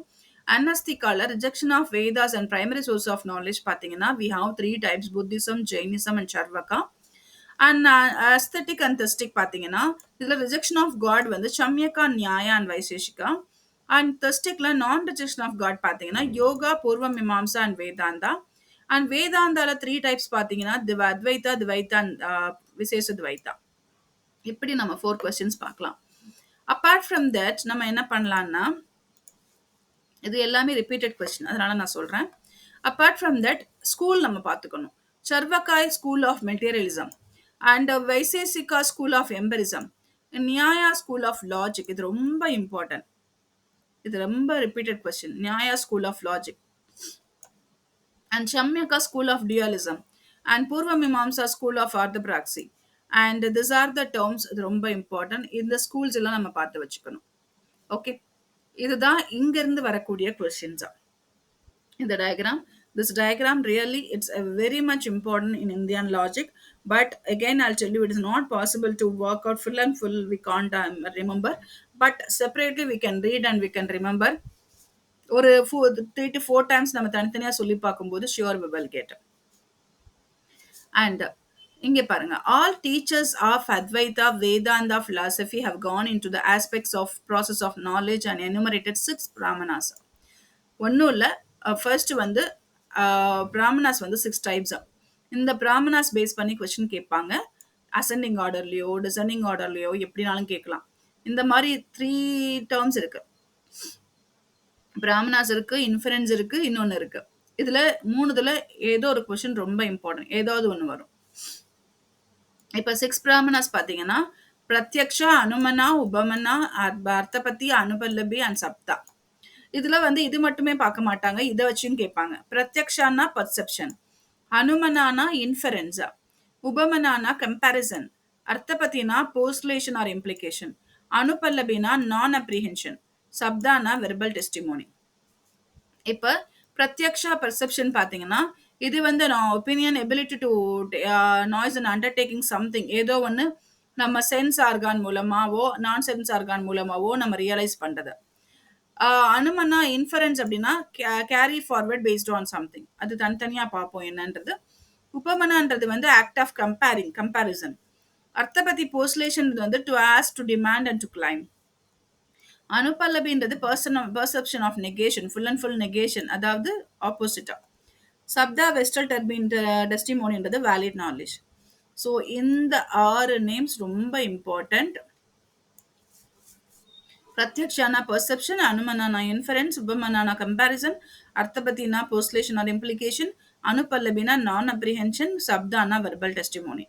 Anastikala rejection of Vedas and primary source of knowledge pathina we have 3 types: Buddhism, Jainism and Charvaka. And aesthetic and theistic pathina இதுல rejection of God வந்து Chamyaka, Nyaya and Vaiseshika. And theisticல non rejection of God pathina Yoga, Purva Mimamsa and Vedanta. And வேதாந்தால 3 types பார்த்தீங்கன்னா அத்வைதா, துவைதா, விசேஷ துவைதா. இப்படி நம்ம 4 questions பார்க்கலாம். Apart from that நம்ம என்ன பண்ணலாம்னா, இது எல்லாமே ரிப்பீட்டட் கொஸ்டின், அதனால நான் சொல்றேன். அப்பார்ட் ஃப்ரம் தட் ஸ்கூல் நம்ம பார்த்துக்கணும். Charvaka school of materialism and Vaisheshika school of empiricism, Nyaya school of logic. இது ரொம்ப இம்பார்ட்டன்ட். இது ரொம்ப repeated question. Nyaya school of logic and Shamyaka school of dualism and Purva Mimamsa school of orthopraxy. And these are the terms ரொம்ப important. இந்த schools எல்லாம் நம்ம பார்த்து வச்சுக்கணும். ஓகே, இதுதான் இங்க இருந்து வரக்கூடிய கொஸ்டின்ஸ். இந்த diagram, this diagram really it's a very much important in Indian logic, but again I'll tell you it is not possible to work out full and full. We can't remember, but separately we can read and we can remember. ஒரு 3 to 4 times நம்ம தனித்தனியா சொல்லி பார்க்கும்போது sure we will get. And இங்க பாருங்க, all teachers of Advaita, Vedanta philosophy have gone into the aspects of process of knowledge and enumerated 6 brahmanas. ஒன்றும் இல்லை, first வந்து பிராமணாஸ் வந்து 6 டைப்ஸ். இந்த பிராமணாஸ் பேஸ் பண்ணி கொஸ்டின் கேட்பாங்க. அசெண்டிங் ஆர்டர்லையோ டிசெண்டிங் ஆர்டர்லையோ எப்படினாலும் கேட்கலாம். இந்த மாதிரி 3 டேர்ம்ஸ் இருக்கு. பிராமணாஸ் இருக்கு, இன்ஃபரன்ஸ் இருக்கு, இன்னொன்னு இருக்கு. இதுல 3 ஏதோ ஒரு கொஸ்டின் ரொம்ப இம்பார்ட்டன்ட், ஏதாவது ஒண்ணு வரும். இப்ப 6 பிராமணாஸ் பாத்தீங்கன்னா பிரத்யக்ஷா, அனுமனா, உபமனா, அர்த்தபத்தி, அனுபல்லபி அண்ட் சப்தா. இதுல வந்து இது மட்டுமே பார்க்க மாட்டாங்க, இதை வச்சும் கேட்பாங்க. பிரத்யக்ஷானா பர்செப்ஷன், அனுமனானா இன்ஃபரன்ஸ், உபமனானா கம்பேரிசன், அர்த்தபத்தினா போஸ்டுலேஷன் ஆர் இம்ப்ளிகேஷன், அனுபல்லபினா நான் அப்ரிஹென்ஷன், சப்தானா வெர்பல் டெஸ்டிமோனி. இப்ப பிரத்யக்ஷா பர்செப்ஷன் பாத்தீங்கன்னா இது வந்து நான் opinion, ability to noise and undertaking something, ஏதோ ஒன்று நம்ம சென்ஸ் ஆர்கான் மூலமாவோ நான் சென்ஸ் ஆர்கான் மூலமாவோ நம்ம ரியலைஸ் பண்றது. அனுமனா இன்ஃபரன்ஸ் அப்படின்னா carry forward based on something, அது தனித்தனியா பார்ப்போம் என்னன்றது. உபமனான்றது வந்து act of comparison. Arthapatti postulation வந்து to ask, to demand and to claim. அனுபல்லபின்றது perception of negation, full and full negation, அதாவது ஆப்போசிட்டா. சப்தா வெஸ்டல் டெஸ்டிமோனின்றது வேலிட் நாலேஜ். ஸோ இந்த 6 நேம்ஸ் ரொம்ப இம்பார்ட்டன்ட். பிரத்யக்ஷானா பர்செப்ஷன், அனுமனானா இன்ஃபரன்ஸ், உபமனானா கம்பேரிசன், அர்த்தபத்தினா போஸ்டுலேஷன் ஆர் இம்ப்ளிகேஷன், அனுபல்லபினா நான் அப்ரிஹென்ஷன், சப்தானா வெர்பல் டெஸ்டிமோனி.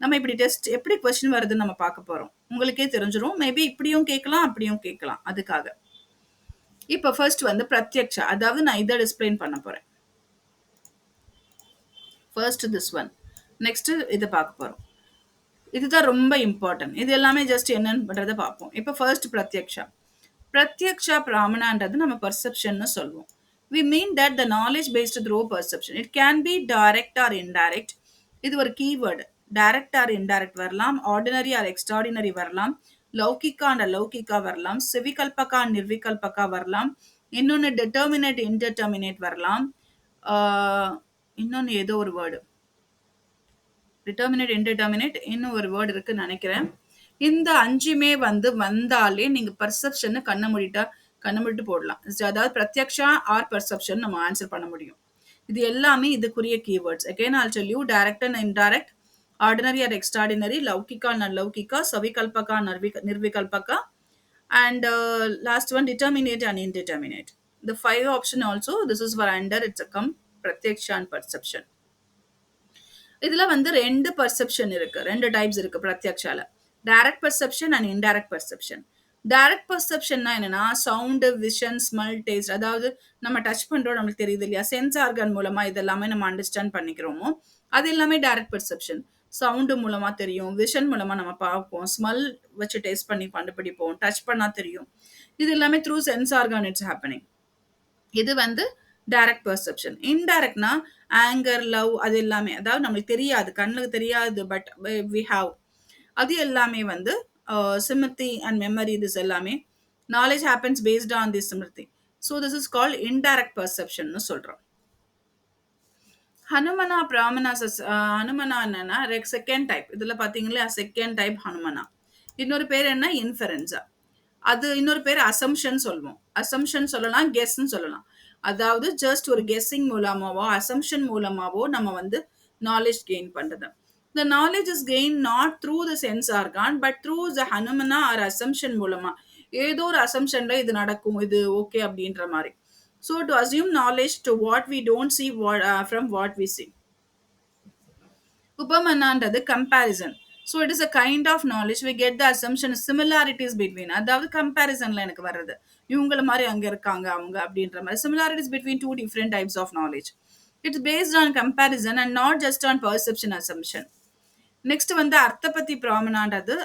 நம்ம இப்படி எப்படி கொஸ்டின் வருதுன்னு நம்ம பார்க்க போறோம். உங்களுக்கே தெரிஞ்சிடும். மேபி இப்படியும் கேட்கலாம், அப்படியும் கேட்கலாம். அதுக்காக இப்ப ஃபர்ஸ்ட் வந்து பிரத்யக்ஷா, அதாவது நான் இதை எக்ஸ்பிளைன் பண்ண போறேன். ஃபர்ஸ்ட் திஸ் ஒன், நெக்ஸ்ட் இதை பார்க்க போறோம். இதுதான் ரொம்ப இம்பார்ட்டன்ட். இது எல்லாமே ஜஸ்ட் என்னன்றதை பார்ப்போம். இப்போ ஃபர்ஸ்ட் பிரத்யக்ஷா பிராமணான்றது நம்ம பர்செப்ஷன் சொல்லுவோம். We mean that the knowledge based through perception. It can be direct or indirect. இது ஒரு கீவேர்டு. டைரக்ட் ஆர் இன்டைரக்ட் வரலாம், ஆர்டினரி ஆர் எக்ஸ்ட்ராடினரி வரலாம், லௌகிக்கா அண்ட் அலௌகிக்கா வரலாம், சிவிகல்பகா அண்ட் நிர்விகல்பகா வரலாம், இன்னொன்று டிட்டர்மினேட் இன்டர்டர்மினேட் வரலாம், இன்னொன்று ஏதோ ஒரு வேர்டு டிட்டர்மினேட் இன்டிட்டர்மினேட் இன்னும் ஒரு வேர்டு இருக்குன்னு நினைக்கிறேன். இந்த அஞ்சுமே வந்து வந்தாலே நீங்க பர்செப்ஷன் கண்ணை மூடிட்டு போடலாம். அதாவது பிரத்யக்ஷா ஆர் பர்செப்ஷன் நம்ம ஆன்சர் பண்ண முடியும். இது எல்லாமே இதுக்குரிய keywords. Again I'll tell you direct and indirect, ordinary or extraordinary, laukika and alaukika, savikalpaka nirvikalpaka, and last one determinate and indeterminate. The five option also this is for under it's a come pratyaksha and perception. இதுல வந்து ரெண்டு perception இருக்கு, ரெண்டு types இருக்கு பிரத்யக்ஷால. Direct perception and indirect perception. Direct பர்செப்ஷன்னா என்னன்னா sound, vision, smell, taste, அதாவது நம்ம டச் பண்றோம் நம்மளுக்கு தெரியுது இல்லையா, சென்ஸ் ஆர்கன் மூலமா இது எல்லாமே நம்ம அண்டர்ஸ்டாண்ட் பண்ணிக்கிறோமோ அது எல்லாமே டைரக்ட் பர்செப்ஷன். சவுண்டு மூலமா தெரியும், விஷன் மூலமா நம்ம பார்ப்போம், ஸ்மெல் வச்சு டேஸ்ட் பண்ணி கண்டுபிடிப்போம், டச் பண்ணா தெரியும். இது எல்லாமே through sense organ it's happening. இது வந்து டைரக்ட் பெர்செப்ஷன். இன்டைரக்ட்னா ஆங்கர், லவ், அது எல்லாமே அதாவது நம்மளுக்கு தெரியாது, கண்ணுக்கு தெரியாது, பட் வி ஹாவ், அது எல்லாமே வந்து சிமித்தி அண்ட் மெமரி, திஸ் எல்லாமே knowledge happens based on this smriti. So this is called indirect perception சொல்றோம். ஹனுமனா பிராமணா ஹனுமனா என்னன்னா செகண்ட் டைப். இதுல பாத்தீங்களா செகண்ட் டைப் ஹனுமனா. இன்னொரு பேர் என்ன இன்ஃபரன்ஸா. அது இன்னொரு பேர் அசம்ஷன் சொல்லுவோம். அசம்ஷன் சொல்லலாம், கெஸ்ன்னு சொல்லலாம். அதாவது ஜஸ்ட் ஒரு கெஸ்ஸிங் மூலமாவோ அசம்ஷன் மூலமாவோ நம்ம வந்து நாலேஜ் கெயின் பண்றது. The knowledge is gained not through the sense organ but through the phenomena or assumption மூலமா. ஏதோ ஒரு அசம்ஷன்ல இது நடக்கும், இது ஓகே அப்படின்ற மாதிரி. So to assume knowledge to what we don't see from what we see. உபமனான்றது comparison. So it is a kind of knowledge we get the assumption similarities between, அதாவது கம்பேரிசன்ல எனக்கு வர்றது இவங்கள மாதிரி அங்க இருக்காங்க அவங்க அப்படின்ற மாதிரி similarities between two different types of knowledge. It's based on comparison and not just on perception assumption. Next வந்து அர்த்தபத்தி பிராமணான்றது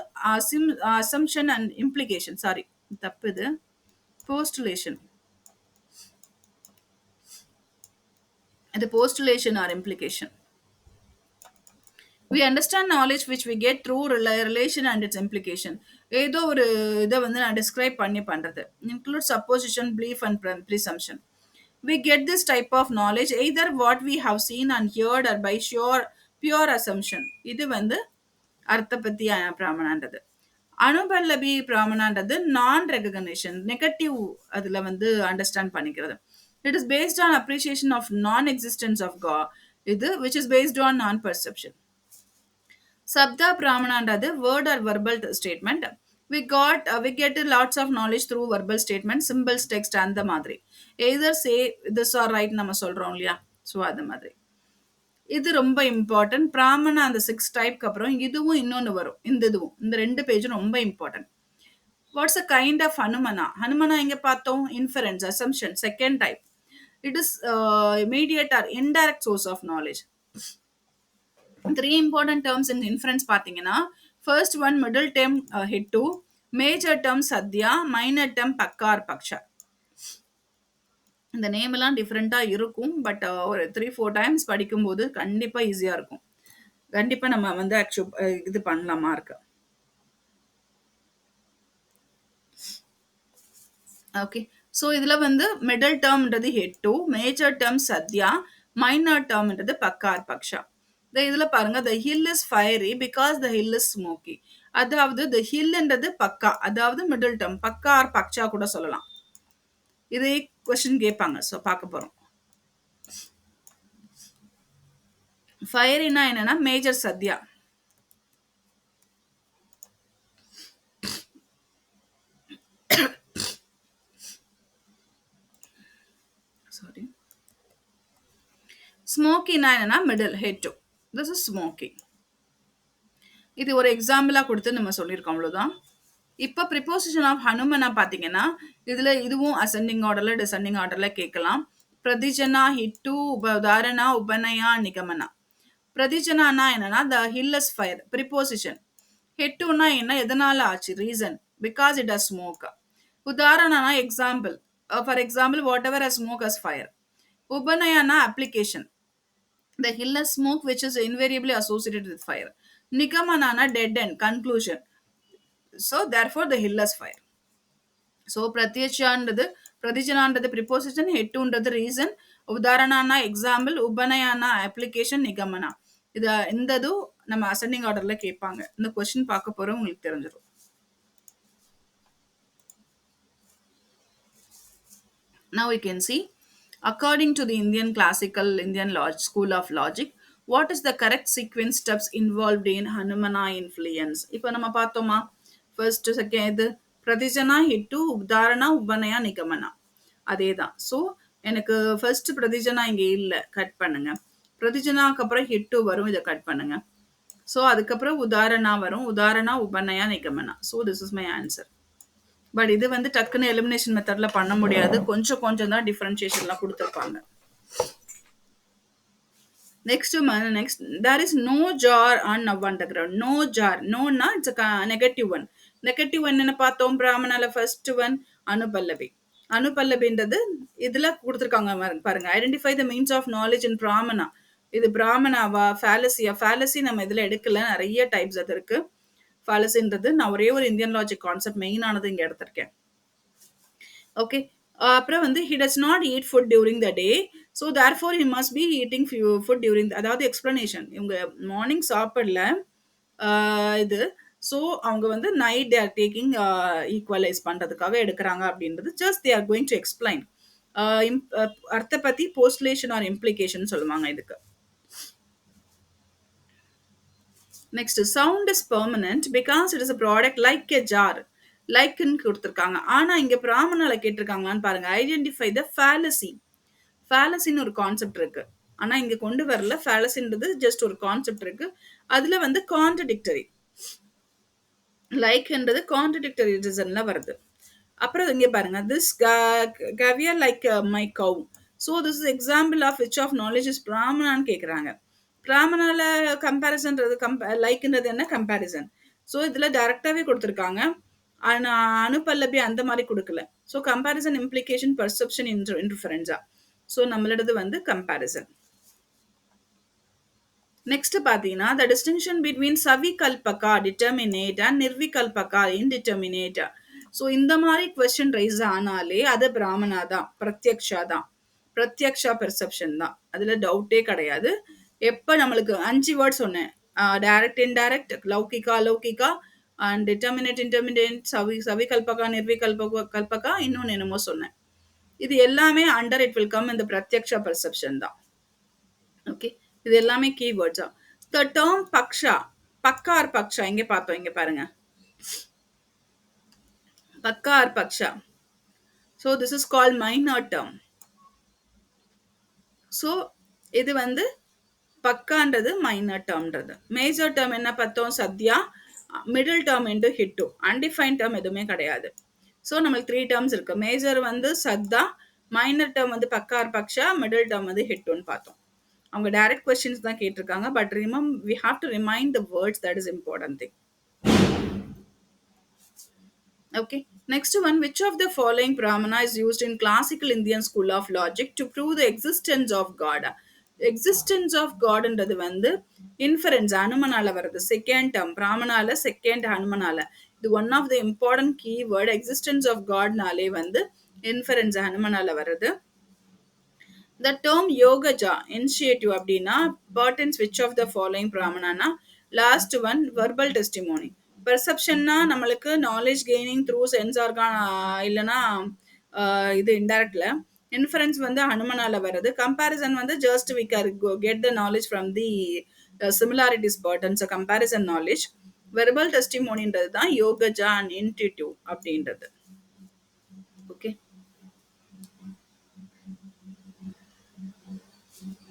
அசம்ஷன் அண்ட் இம்ப்ளிகேஷன், சாரி தப்பு இது, போஸ்டுலேஷன். இது postulation or implication. We understand knowledge which we get through relation and its implication. ஏதோ ஒரு இதை வந்து நான் டிஸ்கிரைப் பண்ணி பண்றது. Include supposition, belief and presumption. We get this type of knowledge either what we have seen and heard or by pure assumption. இது வந்து அர்த்தபத்தி பிராமணான்றது. அனுபல்லபி பிராமணான்றது நான் ரெகக்னிஷன், நெகட்டிவ் அதுல வந்து அண்டர்ஸ்டாண்ட் பண்ணிக்கிறது. It is based on appreciation of non-existence of God. இது which is based on non-perception. Sabda Brahmanandradu word or verbal statement. We get lots of knowledge through verbal statements, symbols, text and the மாதிரி. Either say this or right நம்ம சொல்றோம் இல்லையா, so அது மாதிரி. இது ரொம்ப important. பிராமணா அந்த 6 டைப்க்கு அப்புறம் இதுவும் இன்னொன்று வரும். இந்த ரெண்டு பேஜும் ரொம்ப important. What's a kind of anumana. Anumana எங்க பார்த்தோம், inference, assumption, second type. It is immediate or indirect source of knowledge. Three important terms in inference பார்த்தீங்கன்னா, first one middle term hittu, major term sadhya, minor term pakka or paksha. இந்த name எல்லாம் டிஃப்ரெண்டா இருக்கும், but ஒரு 3-4 times படிக்கும்போது கண்டிப்பா ஈஸியா இருக்கும். கண்டிப்பா நம்ம வந்து இது பண்ணலாமா இருக்கு. ஓகே, ஸோ இதுல வந்து மிடில் டேர்ம்ன்றது hetu, major term sadhya, minor டேர்ம்ன்றது பக்கா ஆர் பக்ஷா. இதுல பாருங்க, the hill is fiery because the hill is smoky. அதாவது the hillன்றது பக்கா, அதாவது மிடில் டேர்ம், பக்கா ஆர் பக்ஷா கூட சொல்லலாம். இதே கொஸ்டின் கேட்பாங்க, ஸோ பார்க்க போறோம். ஃபயரினா என்னன்னா மேஜர் சத்யா. சாரி. ஸ்மோக்கினா என்னன்னா middle, head. This is smoky. இது ஒரு எக்ஸாம்பிளா கொடுத்து நம்ம சொல்லியிருக்கோம், அவ்வளவுதான். இப்போ ப்ரிப்போசிஷன் ஆஃப் ஹனுமனா பார்த்தீங்கன்னா, இதுல இதுவும் அசெண்டிங் ஆர்டர்ல டிசெண்டிங் ஆர்டர்ல கேட்கலாம். பிரதிஜனா, ஹிட்டு, உதாரணா, உபநயா, நிகமனா. பிரதிஜனானா என்னன்னா the hill is fire, proposition. ஹிட்டுனா என்ன, எதனால ஆச்சு, reason, because it has smoke. உதாரணனா example, for example whatever a smoke has fire. உபநயானா application, the hill is smoke which is invariably associated with fire. Nigamanana dead end conclusion. So therefore the hill is fire. So pratyachyandraது pradijanaன்றது preposition, hettuன்றது reason, உதாரணானா example, உபநயானா application, நிகமனா. இது இந்தது நம்ம ascending ஆர்டர்ல கேட்பாங்க. இந்த question பார்க்க போறோம் உங்களுக்கு தெரிஞ்சிடும். Now we can see, according to the Indian classical Indian school of logic, what is the correct sequence steps involved in Hanumana influence? இப்போ நம்ம பார்த்தோமா, ஃபர்ஸ்ட் செகண்ட் இது பிரதிஜனா ஹிட்டு உதாரணா உபநயா நிகமனா அதே தான். ஸோ எனக்கு ஃபர்ஸ்ட் பிரதிஜனா இங்கே இல்லை, கட் பண்ணுங்க. பிரதிஜனாக்கு அப்புறம் ஹிட்டு வரும், இதை கட் பண்ணுங்க. ஸோ அதுக்கப்புறம் உதாரணா வரும், udaharana upanaya nigamana. So this is my answer. But இது வந்து டக்குன்னு எலிமினேஷன் மெத்தட்ல பண்ண முடியாது, கொஞ்சம் கொஞ்சம் தான் டிஃபரன்ஷியேஷன்லாம் கொடுத்துருப்பாங்க. Next, there is no jar on now underground. No jar. No na, it's a negative one. Negative one என்ன பார்த்தோம், பிராமணால ஃபர்ஸ்ட் ஒன் அனுபல்லவி. அனுபல்லவின்றது இதுல கொடுத்துருக்காங்க பாருங்க. Identify the means of knowledge in pramana. இது பிராமணாவா ஃபேலசியா? ஃபேலசி நம்ம இதுல எடுக்கல, நிறைய டைப்ஸ் அது இருக்கு. ஃபேலசின்றது நான் ஒரே ஒரு இந்தியன் லாஜிக் கான்செப்ட் மெயினானது இங்க எடுத்திருக்கேன். ஓகே, அப்புறம் வந்து he does not eat food during the day, so therefore he must be eating food during அதாவது எக்ஸ்பிளனேஷன். இவங்க மார்னிங் சாப்பிடல இது, ஸோ அவங்க வந்து night they are taking equalise பண்றதுக்காக எடுக்கிறாங்க அப்படின்றது just they are going to explain. Arthapatti postulation or implication சொல்லுவாங்க இதுக்கு. Next, sound is permanent because it is a product like a jar. லைக்னு கொடுத்துருக்காங்க. ஆனா இங்க பிராமணால கேட்டிருக்காங்களான்னு பாருங்க. ஐடென்டிஃபை த ஃபேலசி. ஃபேலசின்னு ஒரு கான்செப்ட் இருக்கு, ஆனா இங்க கொண்டு வரல. ஃபேலசின்றது ஜஸ்ட் ஒரு கான்செப்ட் இருக்கு, அதுல வந்து கான்ட்ரடிக்டரி. லைக்ன்றது கான்ட்ரடிக்டரி ரீசன்ல வருது. அப்புறம் இங்க பாருங்க, this gavaya like my cow. So this is example of which of knowledge is பிராமணான்னு கேட்குறாங்க. பிராமணால கம்பேரிசன்றது லைக்ன்றது என்ன கம்பேரிசன். ஸோ இதுல டைரக்டாவே கொடுத்துருக்காங்க, ஆனா அனுபல்லபி அந்த மாதிரி கொடுக்கல. ஸோ கம்பேரிசன் இம்ப்ளிகேஷன் பர்செப்ஷன் இன்டிஃபரன்ஸா. ஸோ நம்மளது வந்து கம்பேரிசன். நெக்ஸ்ட் பார்த்தீங்கன்னா, the distinction between savikalpaka determinate and nirvikalpaka indeterminate. So இந்த மாதிரி கொஸ்டின் ரைஸ் ஆனாலே அது பிராமணா தான், பிரத்யக்ஷா தான். பிரத்யக்ஷா பெர்செப்ஷன் தான், அதுல டவுட்டே கிடையாது. எப்போ நம்மளுக்கு 5 வேர்ட் சொன்னேன், டைரக்ட் இன்டைரக்ட், லௌகிகா அலௌகிகா அண்ட் டிட்டர்மினேட் இன்டர்மினேட், சவிகல்பகா நிர்விகல்பகா, இன்னொன்று என்னமோ சொன்னேன். இது எல்லாமே அண்டர் இட் வில் கம் இந்த பிரத்யக்ஷா பெர்செப்ஷன் தான். ஓகே, இது எல்லாமே கீவேர்ட்ஸா. த டேர்ம் பக்ஷா, பக்கா ஆர் பக்ஷா இங்க பார்த்தோம், இங்க பாருங்க, pakka or paksha. So this is called minor term. So இது வந்து பக்கான்றது மைனர் டேர்ம்ன்றது. மேஜர் டேர்ம் என்ன பார்த்தோம், sadhya. Middle term into hetu. Undefined term எதுவுமே கிடையாது. ஸோ நம்மளுக்கு 3 டேர்ம்ஸ் இருக்கு. மேஜர் வந்து சத்தா, மைனர் டேர்ம் வந்து பக்கா ஆர் பக்ஷா, மிடில் டேர்ம் வந்து ஹிட்டுன்னு பார்த்தோம். அவங்க டைரக்ட் கொஸ்டின்ஸ் தான் கேட்டிருக்காங்க, but we have to remind the words, that is important thing. Okay, next one, which of the following pramana is used in classical Indian school of logic to prove the existence of God? Existence of God ன்றது வந்து inference அனுமனால வருது. Second term பிராமணால, second அனுமனால. இது one of the important keyword. Existence of காட்னாலே வந்து inference அனுமனால வருது. The term yogaja initiative அப்படின்னா pertains which of the following பிராமணானா, லாஸ்ட் ஒன் verbal testimony. பெர்செப்ஷன்னா நம்மளுக்கு knowledge gaining through sense organ, இல்லைன்னா இது இன்டைரக்ட்ல. இன்ஃபரன்ஸ் வந்து ஹனுமனால வருது. கம்பேரிசன் வந்து just we can get the knowledge from the similarities patterns, comparison knowledge. Verbal டெஸ்டிமோனின்றது தான் யோகஜா அண்ட் இன்ட்யூட்டிவ் அப்படின்றது. Okay,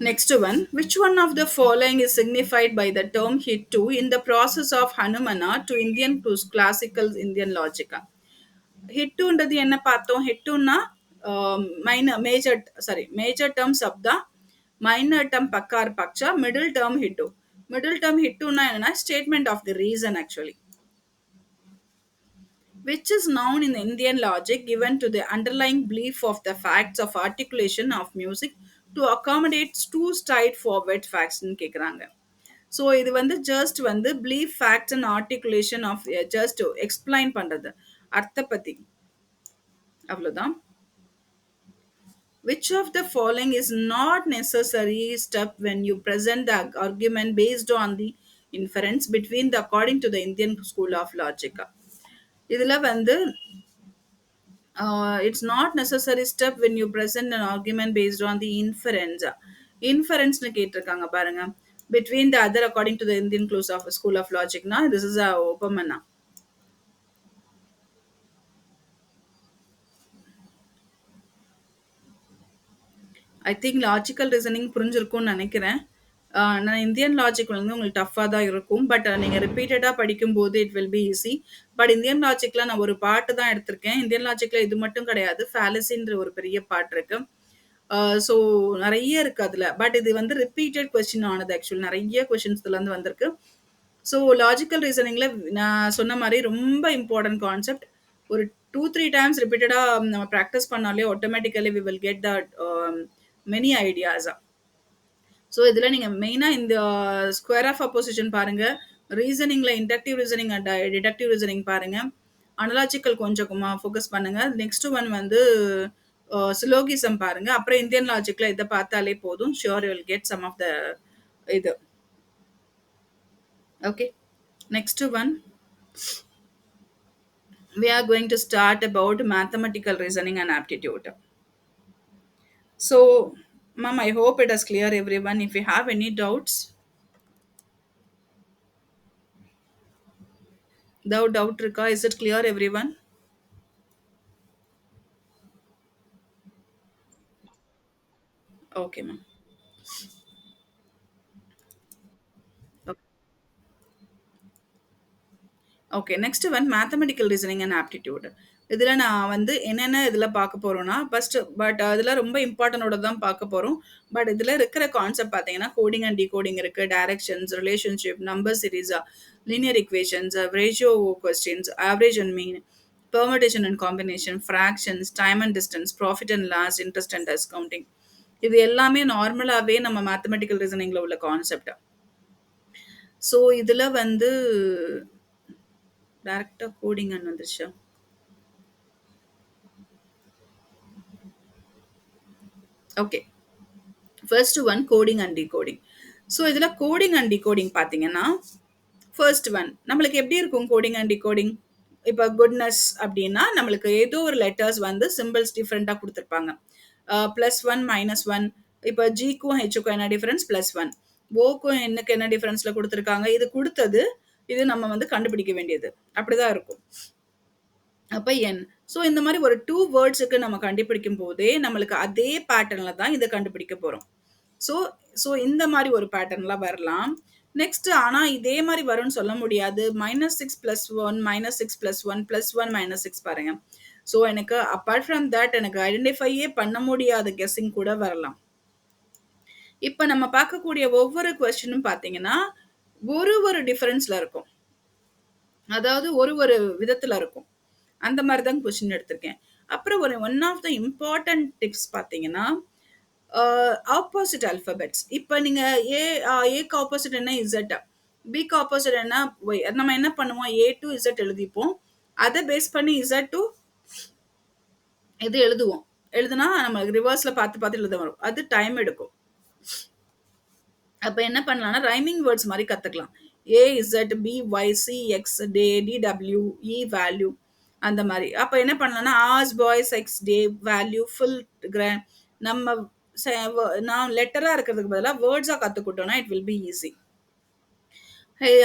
next one, which one of the following is signified by the term Hittu in the process of Hanumana to Indian classical Indian logic? Hittuன்றது என்ன பார்த்தோம், ஹிட்டுன்னா major term sadhya, minor term பக்கார் paksha, middle term hetu. Middle term ஹிட்டுன்னா என்னன்னா statement of the reason actually. Which is noun in Indian logic given to the underlying belief of the facts of articulation of music to accommodate two straightforward facts ன்னு கேட்குறாங்க. So இது வந்து just வந்து belief facts and articulation of just explain பண்றது அர்த்த பத்தி அவ்வளவுதான். Which of the following is not necessary step when you present the argument based on the inference between the according to the Indian school of logic? இதுல வந்து it's not necessary step when you present an argument based on the inference. Inference கேட்டிருக்காங்க பாருங்க. Between the other according to the Indian school of logic. This is a open. I think logical reasoning புரிஞ்சிருக்கும்னு நினைக்கிறேன். நான் Indian logic வந்து உங்களுக்கு டஃப்பாக தான் இருக்கும். பட் நீங்கள் ரிப்பீட்டடாக படிக்கும்போது it will be easy. But Indian லாஜிக்கில் நான் ஒரு பாட்டு தான் எடுத்திருக்கேன். இந்தியன் லாஜிக்கில் இது மட்டும் கிடையாது, ஃபேலசின்ற ஒரு பெரிய பாட்டு இருக்கு. ஸோ நிறைய இருக்கு அதில். பட் இது வந்து ரிப்பீட்டட் கொஸ்டின் ஆனது. ஆக்சுவலி நிறைய கொஸ்டின்ஸ் இதுலேருந்து வந்திருக்கு. ஸோ லாஜிக்கல் ரீசனிங்கில் நான் சொன்ன மாதிரி ரொம்ப இம்பார்ட்டன்ட் கான்செப்ட். ஒரு 2-3 டைம்ஸ் ரிப்பீட்டடாக நம்ம ப்ராக்டிஸ் பண்ணாலே automatically we will get that many ideas. So இதில் நீங்கள் மெயினாக இந்த ஸ்கொயர் ஆஃப் அப்போசிஷன் பாருங்கள், ரீசனிங்கில் inductive reasoning and deductive reasoning பாருங்கள், அனலாஜிக்கல் கொஞ்சம் ஃபோக்கஸ் பண்ணுங்கள். நெக்ஸ்ட் ஒன் வந்து சிலோகிசம் பாருங்கள். அப்புறம் இந்தியன் லாஜிக்கில் இதை பார்த்தாலே போதும், sure you will get some of the இது. Okay, next one we are going to start about mathematical reasoning and aptitude. So, ma'am, I hope it is clear everyone. If you have any doubts, doubt Rika, is it clear everyone? Okay, ma'am. Okay, next one mathematical reasoning and aptitude. இதில் நான் வந்து என்னென்ன இதில் பார்க்க போகிறோன்னா first, but அதில் ரொம்ப இம்பார்ட்டனோட தான் பார்க்க போகிறோம். பட் இதில் இருக்கிற கான்செப்ட் பார்த்தீங்கன்னா கோடிங் அண்ட் டிகோடிங் இருக்குது, டைரக்ஷன்ஸ், ரிலேஷன்ஷிப், நம்பர் சீரீஸா, linear equations, ratio questions, average and mean, permutation and combination, fractions, time and distance, profit and loss, interest and discounting. இது எல்லாமே நார்மலாகவே நம்ம மேத்தமெட்டிக்கல் ரீசனிங்கில் உள்ள கான்செப்ட். ஸோ இதில் வந்து டைரக்டா கோடிங் வந்துருச்சா? Okay, first one coding and decoding. So இதில் கோடிங் அண்ட் டிகோடிங் பார்த்தீங்கன்னா ஃபர்ஸ்ட் ஒன் நம்மளுக்கு எப்படி இருக்கும் கோடிங் அண்ட் டிகோடிங்? இப்போ குட்னஸ் அப்படின்னா நம்மளுக்கு ஏதோ ஒரு லெட்டர்ஸ் வந்து சிம்பிள்ஸ் டிஃப்ரெண்ட்டாக கொடுத்துருப்பாங்க. +1 -1. இப்போ ஜிக்கும் ஹெச்சுக்கும் என்ன டிஃபரன்ஸ்? +1. ஓக்கும் என்னக்கு என்ன டிஃபரன்ஸில் கொடுத்துருக்காங்க? இது கொடுத்தது, இது நம்ம வந்து கண்டுபிடிக்க வேண்டியது. அப்படிதான் இருக்கும். அப்ப என். ஸோ இந்த மாதிரி ஒரு 2 வேர்ட்ஸுக்கு நம்ம கண்டுபிடிக்கும் போதே நம்மளுக்கு அதே பேட்டர்ன்ல தான் இதை கண்டுபிடிக்க போறோம். ஸோ ஸோ இந்த மாதிரி ஒரு பேட்டர்ன்ல வரலாம். நெக்ஸ்ட் ஆனா இதே மாதிரி வரும்னு சொல்ல முடியாது. -6 + 1 -6 + 1 +1 -6 பாருங்க. ஸோ எனக்கு அப்பார்ட் ஃப்ரம் தட் எனக்கு ஐடென்டிஃபையே பண்ண முடியாத கெஸ்ஸிங் கூட வரலாம். இப்போ நம்ம பார்க்கக்கூடிய ஒவ்வொரு கொஸ்டினும் பார்த்தீங்கன்னா ஒரு டிஃபரன்ஸ்ல இருக்கும். அதாவது ஒரு விதத்துல இருக்கும். அந்த மாதிரி தான் கொஸ்டின் எடுத்திருக்கேன். அப்புறம் one of the important tips பார்த்தீங்கன்னா ஆப்போசிட் அல்ஃபபெட்ஸ். இப்போ நீங்கள் ஏக்கு ஆப்போசிட் என்ன? இசட். பிக்கு ஆப்போசிட் என்ன? ஒய். நம்ம என்ன பண்ணுவோம்? ஏ டு இசட் எழுதிப்போம். அதை பேஸ் பண்ணி இசட் டு இது எழுதுவோம். எழுதுனா நம்ம ரிவர்ஸில் பார்த்து எழுத வரும். அது டைம் எடுக்கும். அப்போ என்ன பண்ணலாம்னா ரைமிங் வேர்ட்ஸ் மாதிரி கற்றுக்கலாம். A Z, B Y, C X, day, D W, E value, அந்த மாதிரி. அப்போ என்ன பண்ணலாம்னா Oz, boys, X, day, value, full grand. நம்ம நான் லெட்டராக இருக்கிறதுக்கு பதிலாக வேர்ட்ஸாக கற்றுக்கிட்டோம்னா it will be easy.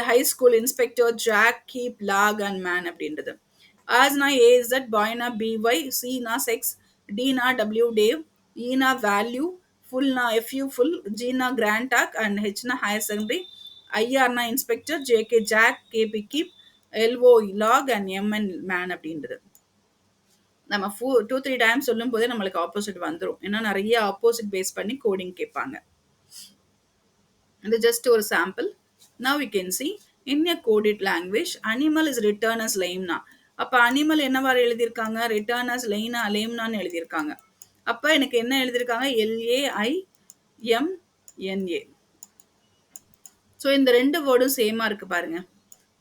High school inspector, jack, keep, lock and man அப்படின்றது. ஆஸ்னா ஏ இசட், பாய்னா பிஒய், சினா செக்ஸ், டினா டபிள்யூ டேவ், ஈனா வேல்யூ, ஃபுல்னா எஃப்யூ ஃபுல், ஜினா கிராண்ட் டாக் அண்ட் ஹெச்னா ஹையர் செகண்டரி, ஐஆர்னா inspector, JK jack, KP keep, LO lock and MN man அப்படின்றது. நம்ம 2-3 டைம்ஸ் சொல்லும் போதே நம்மளுக்கு ஆப்போசிட் வந்துடும். ஏன்னா நிறைய ஆப்போசிட் பேஸ் பண்ணி கோடிங் கேட்பாங்க. இது ஜஸ்ட் ஒரு sample. Now you can see in a coded language animal is written as லைம்னா. அப்போ அனிமல் என்னவாறு எழுதியிருக்காங்க? ரிட்டர்ன் அஸ் லைனா லேம்னான்னு எழுதியிருக்காங்க. அப்போ எனக்கு என்ன எழுதியிருக்காங்க? LAIMNA. ஸோ இந்த 2 வேர்டும் சேமா இருக்கு பாருங்க.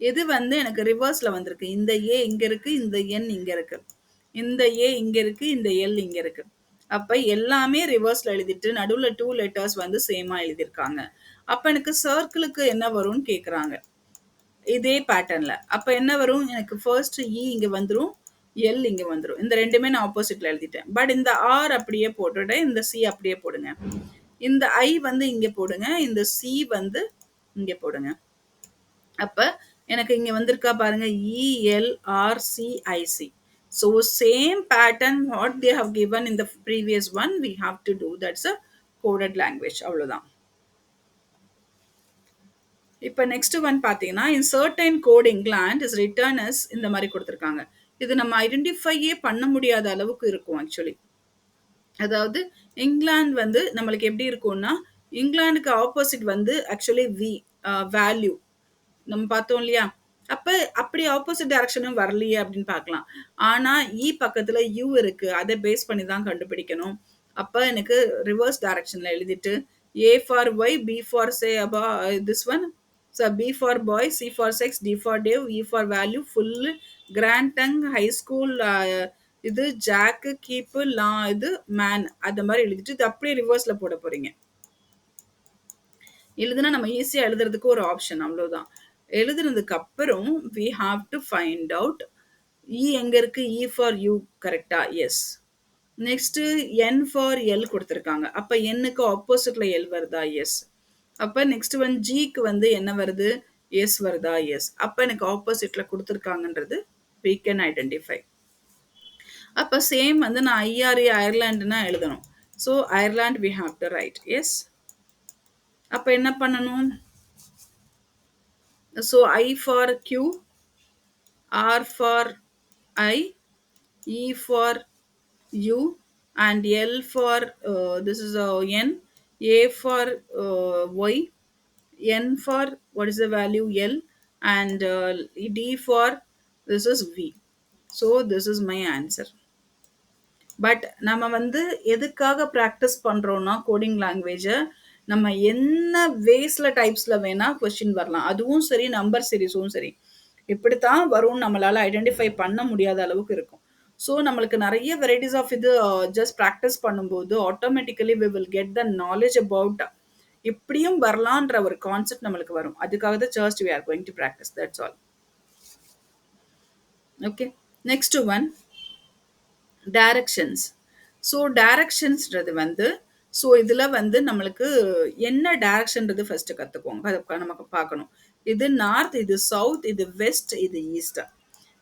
இது வந்து எனக்கு ரிவர்ஸ்ல வந்திருக்கு. இந்த ஏ இங்க இருக்கு, இந்த என் இங்க இருக்கு. இந்த ஏ இங்க இருக்கு, இந்த எல் இங்க இருக்கு. அப்ப எல்லாமே ரிவர்ஸ்ல எழுதிட்டு நடுவுல 2 லெட்டர்ஸ் வந்து சேமா எழுதியிருக்காங்க. அப்ப எனக்கு சர்க்கிளுக்கு என்ன வரும்னு கேக்குறாங்க. இதே பேட்டர்ன்ல. அப்ப என்ன வரும்? எனக்கு ஃபர்ஸ்ட் இ இங்க வந்துரும். எல் இங்க வந்துரும். இந்த 2மே நான் ஆப்போசிட்ல எழுதிட்டேன். பட் இந்த ஆர் அப்படியே போட்டுட்டு, இந்த சி அப்படியே போடுங்க. இந்த ஐ வந்து இங்க போடுங்க. இந்த சி வந்து இங்க போடுங்க. அப்ப எனக்கு இங்க வந்திருக்கா பாருங்க. ELRCIC. So same pattern what they have given in the previous one we have to do. That's a coded language. அவ்வளவுதான். இப்ப நெக்ஸ்ட் ஒன் பாத்தீங்கன்னா in certain code England is written as இந்த மாதிரி கொடுத்திருக்காங்க. இது நம்ம ஐடென்டிஃபையே பண்ண முடியாத அளவுக்கு இருக்கும் ஆக்சுவலி. அதாவது இங்கிலாந்து வந்து நம்மளுக்கு எப்படி இருக்கும்னா இங்கிலாந்துக்கு ஆப்போசிட் வந்து ஆக்சுவலி வி வேல்யூ நம்ம பார்த்தோம் இல்லையா? அப்ப அப்படி ஆப்போசிட் டைரக்ஷனும் வரலையே அப்படின்னு பார்க்கலாம். ஆனா பக்கத்துல யூ இருக்கு. அதை பேஸ் பண்ணி தான் கண்டுபிடிக்கணும். அப்ப எனக்கு ரிவர்ஸ் டைரக்ஷன்ல எழுதிட்டு A for Y, B for say அபா this one. So B for boy, C for sex, D for Dave, E for value, full, grand dung, high school, இது ஜாக்கு, கீப்பு, லா, இது மேன், அந்த மாதிரி எழுதிட்டு இது அப்படியே ரிவர்ஸ்ல போட போறீங்க. எழுதுனா நம்ம ஈஸியா எழுதுறதுக்கு ஒரு ஆப்ஷன் அவ்வளவுதான். எழுதுனதுக்கு அப்புறம் we have to find out எங்க இருக்கு? ஃபார் யூ கரெக்டா? Yes. Next N for L கொடுத்துருக்காங்க. அப்ப எண்ணுக்கு ஆப்போசிட்ல எல் வருதா? எஸ். அப்ப நெக்ஸ்ட் ஒன் ஜிக்கு வந்து என்ன வருது? எஸ் வருதா? எஸ். அப்ப எனக்கு ஆப்போசிட்ல கொடுத்துருக்காங்கன்றது we can identify. அப்ப சேம் வந்து நான் ஐஆர்ஏ அயர்லாண்டுனா எழுதணும். So Ireland we have to write. Yes. அப்ப என்ன பண்ணணும்? So I for Q, R for I, E for U, and L for this is N, A for Y, N for what is the value? L, and D for this is V. So this is my answer. But நம்ம வந்து எதுக்காக practice பண்ணுறோம்னா coding லாங்குவேஜை நம்ம என்ன வேஸில் டைப்ஸில் வேணால் question வரலாம். அதுவும் சரி, நம்பர் சீரிஸும் சரி, இப்படித்தான் வரும்னு நம்மளால் ஐடென்டிஃபை பண்ண முடியாத அளவுக்கு இருக்கும். ஸோ நம்மளுக்கு நிறைய வெரைட்டிஸ் ஆஃப் இது ஜஸ்ட் ப்ராக்டிஸ் பண்ணும்போது automatically we will get the knowledge about இப்படியும் வரலான்ற ஒரு கான்செப்ட் நம்மளுக்கு வரும். அதுக்காக தான் just we are going to practise. That's all. Okay, next one directions. So டைரக்ஷன்ஸ்ன்றது வந்து ஸோ இதில் வந்து நம்மளுக்கு என்ன டைரக்ஷன்றது ஃபர்ஸ்ட் கற்றுக்குவோம். அதை நமக்கு பார்க்கணும். இது நார்த், இது சவுத், இது வெஸ்ட், இது ஈஸ்ட்.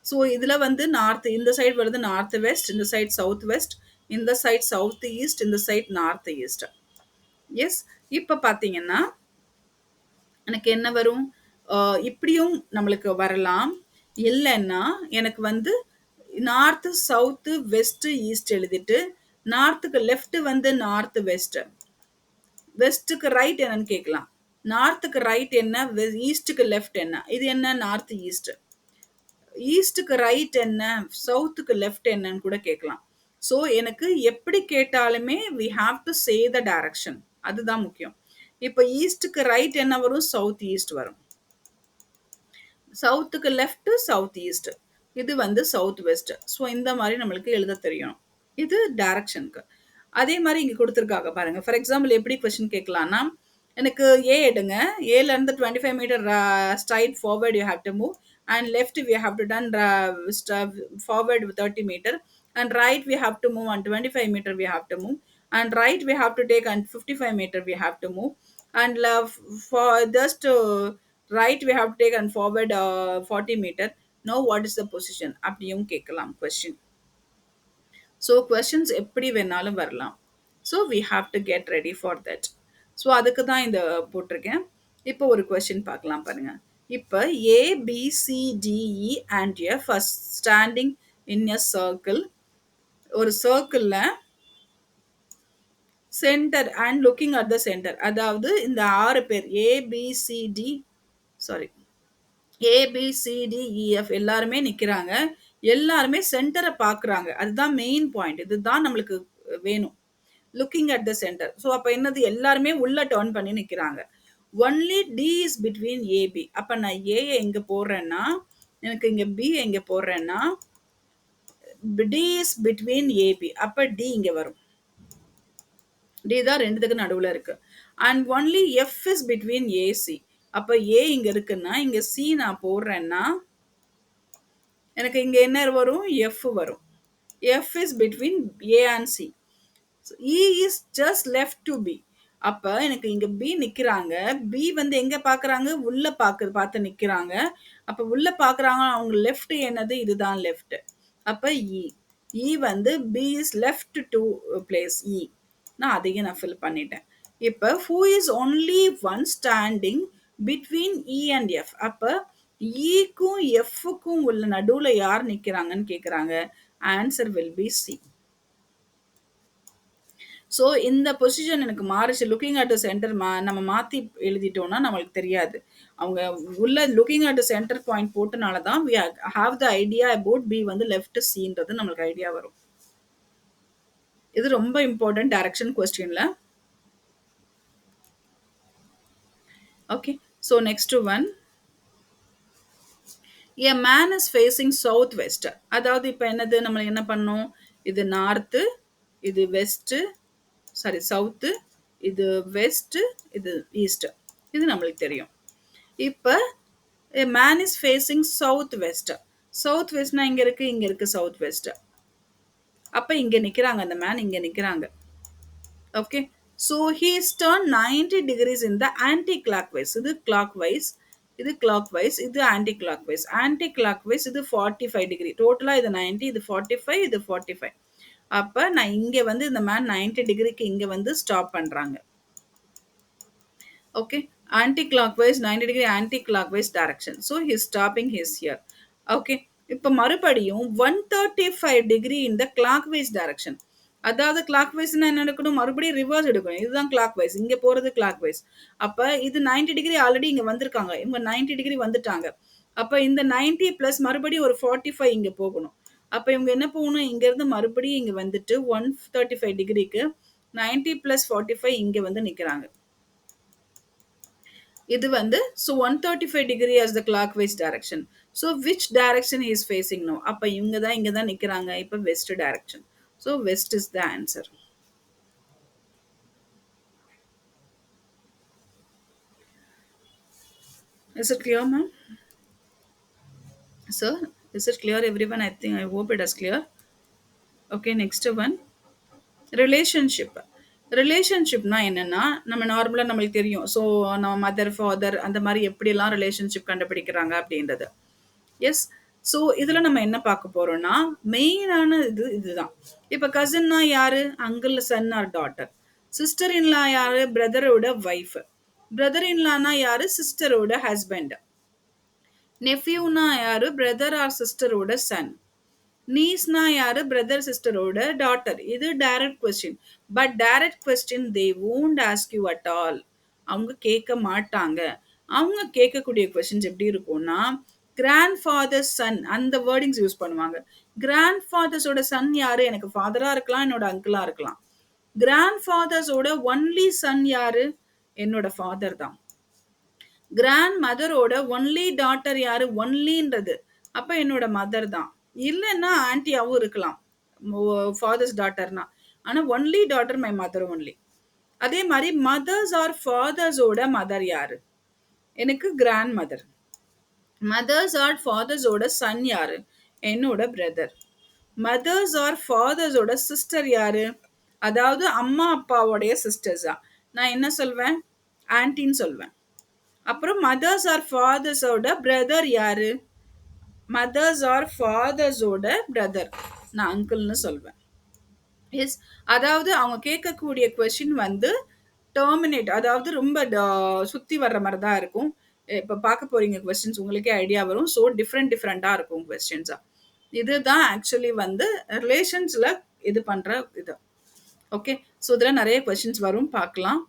ஸோ இதில் வந்து நார்த், இந்த சைடு வருது நார்த் வெஸ்ட், இந்த சைட் சவுத் வெஸ்ட், இந்த சைட் சவுத் ஈஸ்ட், இந்த சைட் நார்த் ஈஸ்ட். எஸ். இப்போ பார்த்தீங்கன்னா எனக்கு என்ன வரும்? இப்படியும் நம்மளுக்கு வரலாம். இல்லைன்னா எனக்கு வந்து நார்த்து, சவுத்து, வெஸ்ட், ஈஸ்ட் எழுதிட்டு நார்த்துக்கு லெஃப்ட் வந்து நார்த் வெஸ்ட், வெஸ்ட்டுக்கு ரைட் என்னன்னு கேட்கலாம். நார்த்துக்கு ரைட் என்ன, ஈஸ்ட்டுக்கு லெஃப்ட் என்ன? இது என்ன? North east. ஈஸ்ட்டுக்கு ரைட் என்ன, சவுத்துக்கு லெஃப்ட் என்னன்னு கூட கேட்கலாம். ஸோ எனக்கு எப்படி கேட்டாலுமே we have to say the direction. அதுதான் முக்கியம். இப்போ ஈஸ்ட்டுக்கு ரைட் என்ன வரும்? சவுத் ஈஸ்ட் வரும். சவுத்துக்கு லெஃப்ட் சவுத் ஈஸ்ட், இது வந்து சவுத் வெஸ்ட். ஸோ இந்த மாதிரி நம்மளுக்கு எழுத தெரியணும். இது டைரக்ஷனுக்கு. அதே மாதிரி இங்கே கொடுத்துருக்காங்க பாருங்க. ஃபார் எக்ஸாம்பிள் எப்படி கொஸ்டின் கேட்கலாம்னா, எனக்கு ஏ எடுங்க. ஏலேருந்து 25 metre straight forward you have to move, and left we have to turn forward 30 metre, and right we have to move on 25 meter we have to move, and right we have to take on 55 meter we have to move, and for just right we have to take on forward 40 meter. Now what is the position? அப்படியும் கேட்கலாம் question. So questions எப்படி வேணாலும் வரலாம். So we have to get ready for that. So அதுக்கு தான் இந்த போட்டிருக்கேன். இப்போ ஒரு question பார்க்கலாம் பாருங்க. இப்போ A, B, C, D, E and F are standing in a circle. ஒரு சர்க்கிள்ல centre and looking at the centre. அதாவது இந்த 6 பேர் ஏபிசிடி சாரி ஏபிசிடிஇஎஃப் எல்லாருமே நிக்கிறாங்க. எல்லாருமே சென்டரை பார்க்குறாங்க. அதுதான் மெயின் பாயிண்ட். இதுதான் நம்மளுக்கு வேணும். Looking at the centre. So அப்போ என்னது? எல்லாருமே உள்ள டர்ன் பண்ணி நிற்கிறாங்க. Only D is between AB. அப்ப நான் ஏ எங்க போடுறேன்னா, எனக்கு இங்க பி எங்க போடுறேன்னா, டி இஸ் பிட்வீன் ஏபி. அப்ப டி இங்க வரும். டி தான் ரெண்டுத்துக்கு நடுவுல இருக்கு. And only F is between AC. அப்ப ஏ இங்க இருக்குன்னா இங்க சி நான் போடுறேன்னா எனக்கு இங்க என்ன வரும்? எஃப் வரும். F is between A and C. E is just left to B. அப்ப எனக்கு இங்க பி நிக்கிறாங்க. பி வந்து எங்க பாக்குறாங்க? உள்ள பார்த்து நிக்கிறாங்க. அப்ப உள்ள பாக்குறாங்க. அவங்க லெஃப்ட் என்னது? இதுதான் லெஃப்ட். அப்ப இ. இ வந்து B is left to place E. நான் அதையும் நான் ஃபில் பண்ணிட்டேன். இப்ப who is only one standing between E and F. அப்ப ஈக்கும் எஃப்க்கும் உள்ள நடுவுல யார் நிக்கிறாங்கன்னு கேக்குறாங்க. Answer will be C. So இந்த பொசிஷன் எனக்கு மாறுச்சு. லுக்கிங் அட் த சென்டர் நம்ம மாற்றி எழுதிட்டோம்னா நம்மளுக்கு தெரியாது. அவங்க உள்ள looking at the centre point போட்டனால தான் we have the idea about B வந்து லெஃப்ட் சீன்றது நம்மளுக்கு ஐடியா வரும். இது ரொம்ப இம்பார்ட்டன்ட் டைரக்ஷன் கொஸ்டின்ல. Okay, so next one. A man is facing south west. அதாவது இப்போ என்னது, நம்ம என்ன பண்ணோம்? இது நார்த்து, இது வெஸ்ட்டு, சாரி சவுத்து, இது வெஸ்ட், இது ஈஸ்ட். இது நம்மளுக்கு தெரியும். இப்போ a man is facing south west. South வெஸ்ட்னா இங்க இருக்கு சவுத் வெஸ்ட். அப்ப இங்க நிக்கிறாங்க, அந்த மேன் இங்க நிக்கிறாங்க. Okay, so he is turned 90 degrees in the anti-clockwise. இது clockwise, இது clockwise, இது anti-clockwise. Anti-clockwise இது 45 degree. டோட்டலா இது 90, இது 45, இது 45. அப்ப நான் இங்க வந்து இந்த மேன் 90 டிகிரிக்கு இங்க வந்து ஸ்டாப் பண்றாங்க. Okay, anti-clockwise 90 degree anti-clockwise direction. So he is stopping his here. Okay, இப்ப மறுபடியும் 135 degree in the clockwise direction. அதாவது கிளாக்வைஸ்னா என்ன எடுக்கணும்? மறுபடியும் ரிவர்ஸ் எடுக்கணும். இதுதான் கிளாக்வைஸ், இங்க போறது கிளாக்வைஸ். அப்ப இது 90 டிகிரி ஆல்ரெடி இங்க வந்திருக்காங்க, இவங்க 90 டிகிரி வந்துட்டாங்க. அப்ப இந்த 90 பிளஸ் மறுபடியும் ஒரு 45 இங்க போகணும். அப்ப இவங்க என்ன போகணும்? இங்க இருந்து மறுபடியும் இங்க வந்துட்டு 135 டிகிரிக்கு 90 பிளஸ் 45 இங்க வந்து நிக்கிறாங்க. இது வந்து so 135 degree as the clockwise direction. So which direction he is facing now? அப்ப இவங்க தான் இங்க தான் நிக்கிறாங்க. இப்ப west direction. So west is the answer. Is it clear, ma'am? Sir, is it clear everyone? I hope it is clear. Okay, next one. Relationship. ரிலேஷன்ஷிப்னா என்னன்னா, நம்ம நார்மலாக நம்மளுக்கு தெரியும். ஸோ நம்ம மதர் ஃபாதர் அந்த மாதிரி எப்படிலாம் ரிலேஷன்ஷிப் கண்டுபிடிக்கிறாங்க அப்படின்றது. எஸ், ஸோ இதில் நம்ம என்ன பார்க்க போகிறோம்னா, மெயினான இதுதான். இப்போ கசின்னா யாரு? Uncle son or daughter. Sister in law யாரு? பிரதரோட ஒய்ஃப். பிரதர் இன்லானா யாரு? சிஸ்டரோட ஹஸ்பண்ட். நெஃப்யூனா யாரு? பிரதர் ஆர் சிஸ்டரோட சன். நீஸ்னா யாரு? பிரதர் சிஸ்டரோட டாட்டர். இது direct question. But direct question they won't ask you at all. அவங்க கேட்க மாட்டாங்க. அவங்க கேட்கக்கூடிய கொஸ்டின்ஸ் எப்படி இருக்கும்னா, கிராண்ட் ஃபாதர் சன் அந்த வேர்டிங்ஸ் யூஸ் பண்ணுவாங்க. கிராண்ட் ஃபாதர்ஸோட சன் யாரு? எனக்கு ஃபாதரா இருக்கலாம், என்னோட அங்கிளா இருக்கலாம். கிராண்ட் ஃபாதர்ஸோட ஒன்லி சன் யாரு? என்னோட ஃபாதர் தான். கிராண்ட் மதரோட ஒன்லி டாட்டர் யாரு? ஒன்லின்றது அப்ப என்னோட மதர் தான். இல்லைன்னா ஆன்டியாவும் இருக்கலாம், ஃபாதர்ஸ் டாட்டர்னா. ஆனா only daughter my mother only. அதே மாதிரி மதர்ஸ் ஆர் ஃபாதர்ஸோட மதர் யாரு? எனக்கு கிராண்ட் மதர். மதர்ஸ் ஆர் ஃபாதர்ஸோட சன் யாரு? என்னோட பிரதர். மதர்ஸ் ஆர் ஃபாதர்ஸோட சிஸ்டர் யாரு? அதாவது அம்மா அப்பாவோடைய சிஸ்டர்ஸா நான் என்ன சொல்வேன்? ஆன்டின்னு சொல்வேன். அப்புறம் மதர்ஸ் ஆர் ஃபாதர்ஸோட பிரதர் யாரு? மதர்ஸ் ஆர் ஃபாதர்ஸோட பிரதர் நான் அங்கிள்னு சொல்வேன். எஸ், அதாவது அவங்க கேட்கக்கூடிய கொஸ்டின் வந்து டெர்மினேட், அதாவது ரொம்ப சுற்றி வர்ற மாதிரி தான் இருக்கும். இப்போ பார்க்க போறீங்க கொஸ்டின்ஸ், உங்களுக்கே ஐடியா வரும். ஸோ டிஃப்ரெண்ட்டாக இருக்கும் கொஸ்டின்ஸாக. இதுதான் ஆக்சுவலி வந்து ரிலேஷன்ஸில் இது பண்ணுற இது. ஓகே, ஸோ இதில் நிறைய கொஸ்டின்ஸ் வரும், பார்க்கலாம்.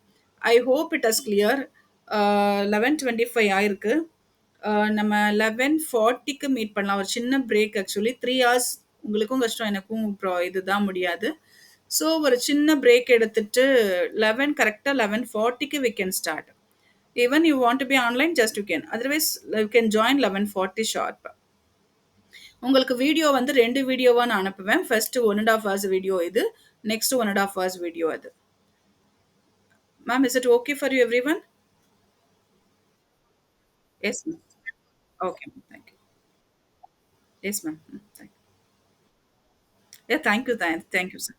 ஐ ஹோப் இட் இஸ் கிளியர். 11:25 ஆயிருக்கு. நம்ம 11:40க்கு மீட் பண்ணலாம். ஒரு சின்ன பிரேக். ஆக்சுவலி 3 hours உங்களுக்கும் கஷ்டம், எனக்கும் இதுதான் முடியாது. ஸோ ஒரு சின்ன பிரேக் எடுத்துட்டு 11 கரெக்டாக 11:40க்கு we can start. Even you want to be online, just you can. Otherwise, you can join 11:40 sharp. உங்களுக்கு வீடியோ வந்து 2 வீடியோவா நான் அனுப்புவேன். ஃபர்ஸ்ட் 1 1/2 ஹவர்ஸ் வீடியோ இது. நெக்ஸ்ட் 1 1/2 ஹவர்ஸ் வீடியோ அது. Ma'am, is it okay for you everyone? Yes, ma'am. Okay, ma'am. Thank you. Yes, ma'am. Thank you. Yeah, thank you. Thank you, sir.